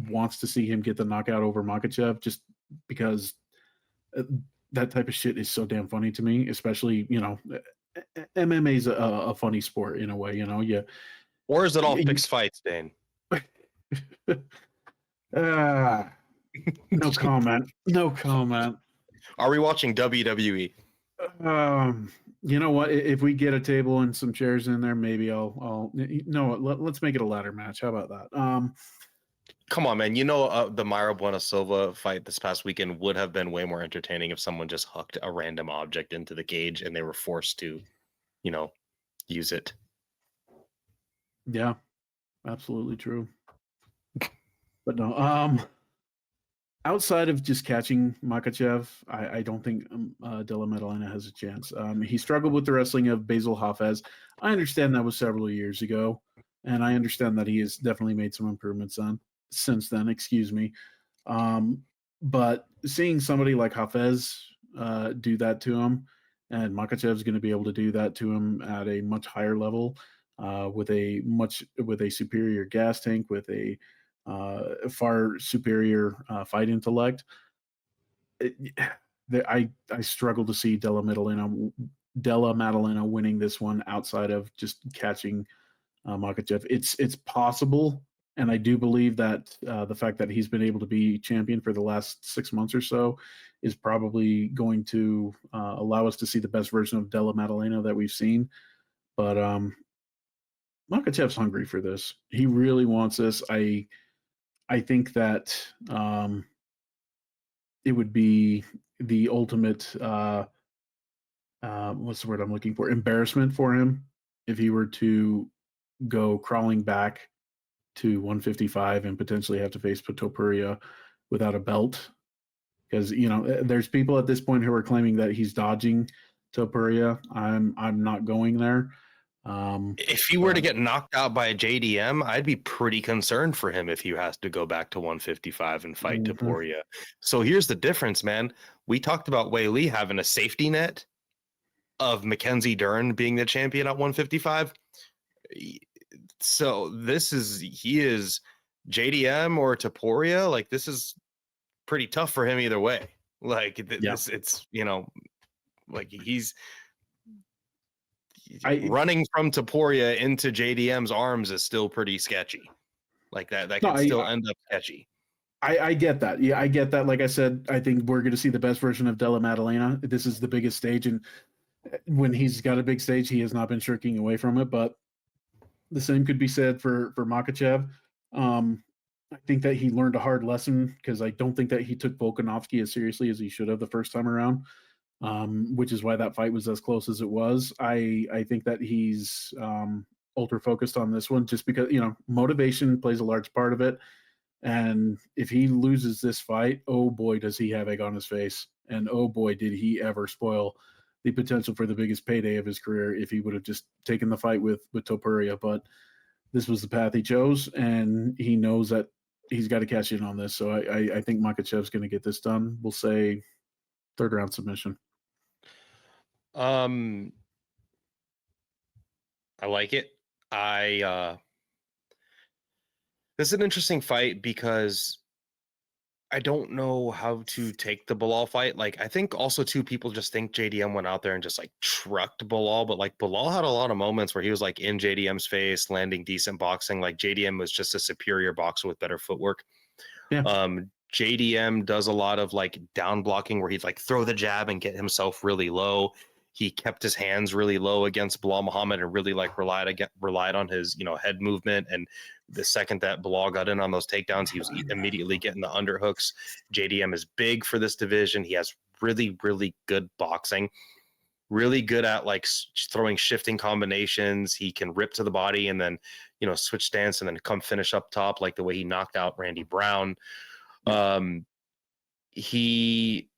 wants to see him get the knockout over Makhachev just because that type of shit is so damn funny to me, especially, MMA is a funny sport in a way, yeah. Or is it all fixed fights, Dane? No comment. No comment. Are we watching WWE? You know what? If we get a table and some chairs in there, maybe I'll. No, let's make it a ladder match. How about that? Come on, man. The Mayra Bueno Silva fight this past weekend would have been way more entertaining if someone just hooked a random object into the cage and they were forced to, use it. Yeah, absolutely true. But no, outside of just catching Makhachev, I don't think Della Maddalena has a chance. He struggled with the wrestling of Basil Hafez. I understand that was several years ago, and I understand that he has definitely made some improvements since then. Excuse me. But seeing somebody like Hafez do that to him, and Makhachev is going to be able to do that to him at a much higher level, with a superior gas tank, with a far superior fight intellect. I struggle to see Della Maddalena winning this one outside of just catching Makhachev. It's possible, and I do believe that the fact that he's been able to be champion for the last 6 months or so is probably going to allow us to see the best version of Della Maddalena that we've seen. But Makhachev's hungry for this. He really wants this. I think that it would be the ultimate what's the word I'm looking for? Embarrassment for him if he were to go crawling back to 155 and potentially have to face Topuria without a belt. Because there's people at this point who are claiming that he's dodging Topuria. I'm not going there. If he were to get knocked out by a JDM, I'd be pretty concerned for him if he has to go back to 155 and fight Topuria. So here's the difference, man. We talked about Weili having a safety net of Mackenzie Dern being the champion at 155. So he is JDM or Topuria. Like, this is pretty tough for him either way. Like, it's like he's running from Topuria into JDM's arms is still pretty sketchy. Like that can still end up sketchy. I get that. Yeah, I get that. Like I said, I think we're going to see the best version of Della Maddalena. This is the biggest stage, and when he's got a big stage, he has not been shirking away from it. But the same could be said for Makhachev. I think that he learned a hard lesson because I don't think that he took Volkanovski as seriously as he should have the first time around. Which is why that fight was as close as it was. I think that he's ultra focused on this one just because, motivation plays a large part of it. And if he loses this fight, oh boy, does he have egg on his face. And oh boy, did he ever spoil the potential for the biggest payday of his career if he would have just taken the fight with Topuria. But this was the path he chose, and he knows that he's got to cash in on this. So I think Makhachev's going to get this done. We'll say 3rd round submission. I like it. This is an interesting fight because I don't know how to take the Bilal fight. Like, I think also too, people just think JDM went out there and just like trucked Bilal, but like Bilal had a lot of moments where he was like in JDM's face, landing decent boxing. Like JDM was just a superior boxer with better footwork. Yeah. JDM does a lot of like down blocking where he'd like throw the jab and get himself really low. He kept his hands really low against Bilal Muhammad and really like relied on his, you know, head movement. And the second that Bilal got in on those takedowns, he was immediately getting the underhooks. JDM is big for this division. He has really, really good boxing, really good at like throwing shifting combinations. He can rip to the body and then, you know, switch stance and then come finish up top, like the way he knocked out Randy Brown. He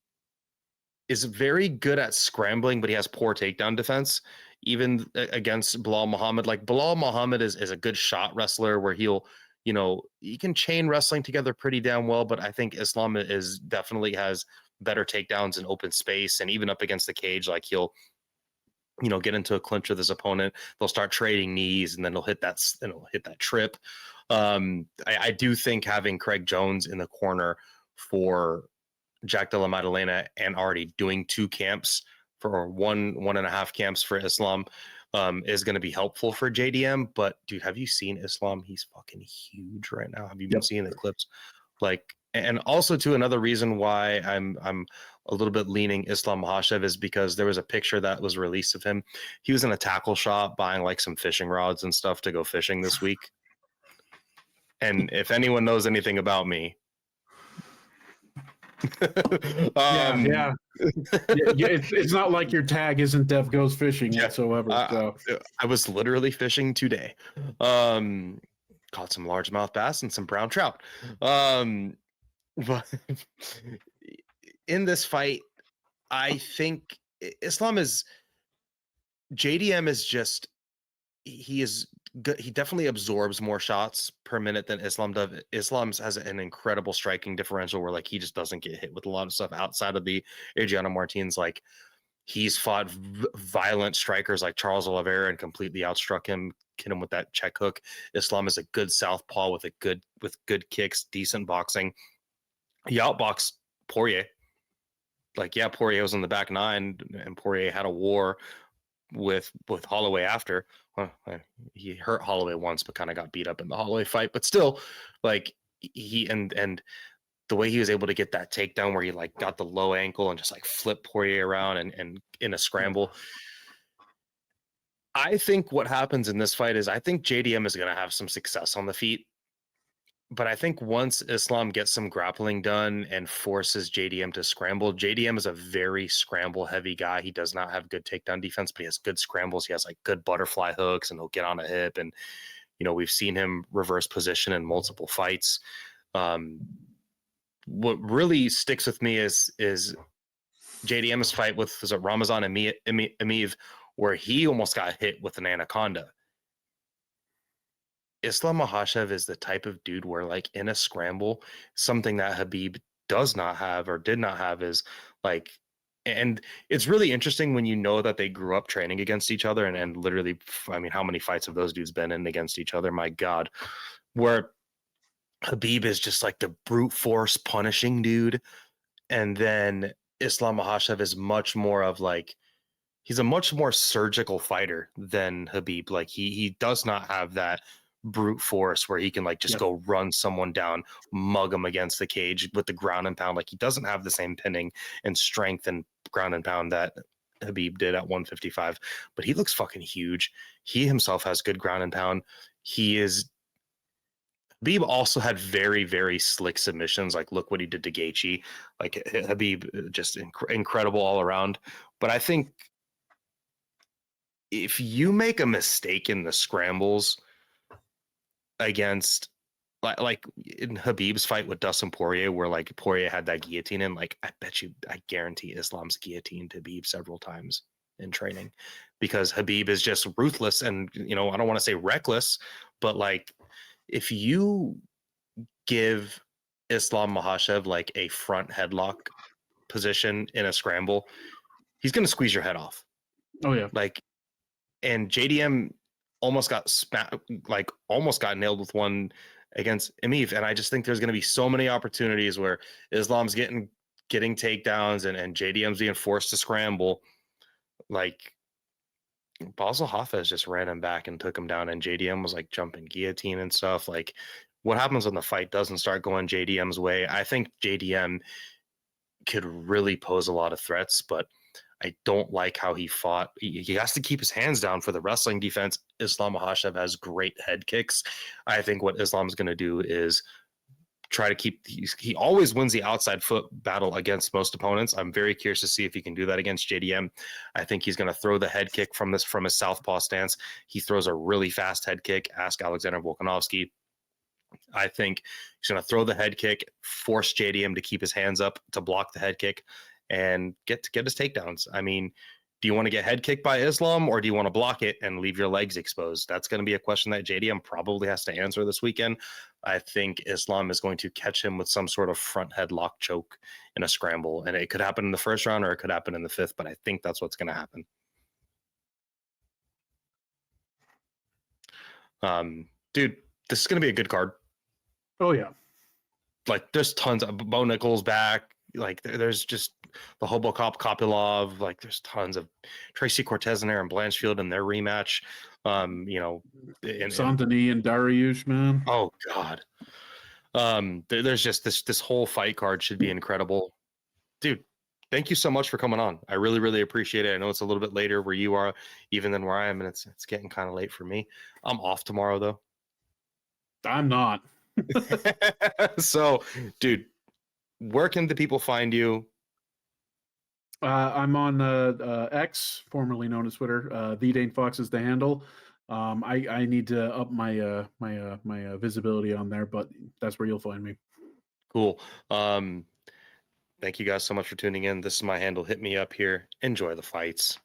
is very good at scrambling, but he has poor takedown defense, even against Bilal Muhammad. Like Bilal Muhammad is a good shot wrestler where he'll, you know, he can chain wrestling together pretty damn well, but I think Islam is definitely has better takedowns in open space and even up against the cage. Like he'll, you know, get into a clinch with his opponent. They'll start trading knees and then he'll hit that trip. I do think having Craig Jones in the corner for Jack Della Maddalena and already doing 2 camps for 1.5 camps for Islam is going to be helpful for JDM. But dude, have you seen Islam? He's fucking huge right now. Have you been seeing the clips? Like, and also too, another reason why I'm a little bit leaning Islam Makhachev is because there was a picture that was released of him. He was in a tackle shop buying like some fishing rods and stuff to go fishing this week. And if anyone knows anything about me, it's not like your tag isn't Dev Goes Fishing whatsoever. So I was literally fishing today. Caught some largemouth bass and some brown trout. But in this fight, I think JDM is just, he is good. He definitely absorbs more shots per minute than Islam does. Islam has an incredible striking differential where like he just doesn't get hit with a lot of stuff outside of the Adriano Martins. Like he's fought violent strikers like Charles Oliveira and completely outstruck him, hit him with that check hook. Islam is a good southpaw with good kicks, decent boxing. He outboxed Poirier. Like, yeah, Poirier was in the back 9 and Poirier had a war with Holloway after. Well, he hurt Holloway once, but kind of got beat up in the Holloway fight. But still, like he and the way he was able to get that takedown where he like got the low ankle and just like flip Poirier around and in a scramble. I think what happens in this fight is I think JDM is going to have some success on the feet. But I think once Islam gets some grappling done and forces JDM to scramble, JDM is a very scramble heavy guy. He does not have good takedown defense, but he has good scrambles. He has like good butterfly hooks and he'll get on a hip. And, you know, we've seen him reverse position in multiple fights. What really sticks with me is JDM's fight with Ramazan Emeev, where he almost got hit with an anaconda. Islam Makhachev is the type of dude where like in a scramble, something that Khabib does not have or did not have is like, and it's really interesting when you know that they grew up training against each other and literally, I mean, how many fights have those dudes been in against each other? My God, where Khabib is just like the brute force punishing dude. And then Islam Makhachev is much more of like, he's a much more surgical fighter than Khabib. Like he does not have that brute force where he can like just go run someone down, mug him against the cage with the ground and pound. Like he doesn't have the same pinning and strength and ground and pound that Khabib did at 155, but he looks fucking huge. He himself has good ground and pound. Khabib also had very, very slick submissions. Like look what he did to Gaethje. Like Khabib just incredible all around. But I think if you make a mistake in the scrambles against like in Khabib's fight with Dustin Poirier, where like Poirier had that guillotine in, like I guarantee Islam's guillotined Khabib several times in training because Khabib is just ruthless and, you know, I don't want to say reckless, but like if you give Islam Makhachev like a front headlock position in a scramble, he's going to squeeze your head off. Oh yeah. Like, and JDM almost got nailed with one against Emif. And I just think there's going to be so many opportunities where Islam's getting takedowns and JDM's being forced to scramble. Like, Basel Hafez just ran him back and took him down, and JDM was like jumping guillotine and stuff. Like, what happens when the fight doesn't start going JDM's way? I think JDM could really pose a lot of threats, but I don't like how he fought. He has to keep his hands down for the wrestling defense. Islam Makhachev has great head kicks. I think what Islam's going to do is try to keep, he always wins the outside foot battle against most opponents. I'm very curious to see if he can do that against JDM. I think he's going to throw the head kick from his southpaw stance. He throws a really fast head kick. Ask Alexander Volkanovski. I think he's going to throw the head kick, force JDM to keep his hands up to block the head kick, and get his takedowns. I mean, do you want to get head kicked by Islam, or do you want to block it and leave your legs exposed? That's going to be a question that JDM probably has to answer this weekend. I think Islam is going to catch him with some sort of front headlock choke in a scramble, and it could happen in the first round or it could happen in the fifth, but I think that's what's going to happen. Dude, this is going to be a good card. Oh yeah. Like, there's tons of Bo Nichols back. Like, there's just the Hobocop Kopilov. Like, there's tons of Tracy Cortez and Aaron Blanchfield in their rematch. You know, Santani and Dariush, man. Oh God. There's just this whole fight card should be incredible, dude. Thank you so much for coming on. I really, really appreciate it. I know it's a little bit later where you are, even than where I am, and it's getting kind of late for me. I'm off tomorrow though. I'm not. So, dude, where can the people find you? I'm on X, formerly known as Twitter. The Dayne Fox is the handle. I need to up my my visibility on there, but that's where you'll find me. Cool. Thank you guys so much for tuning in. This is my handle. Hit me up here. Enjoy the fights.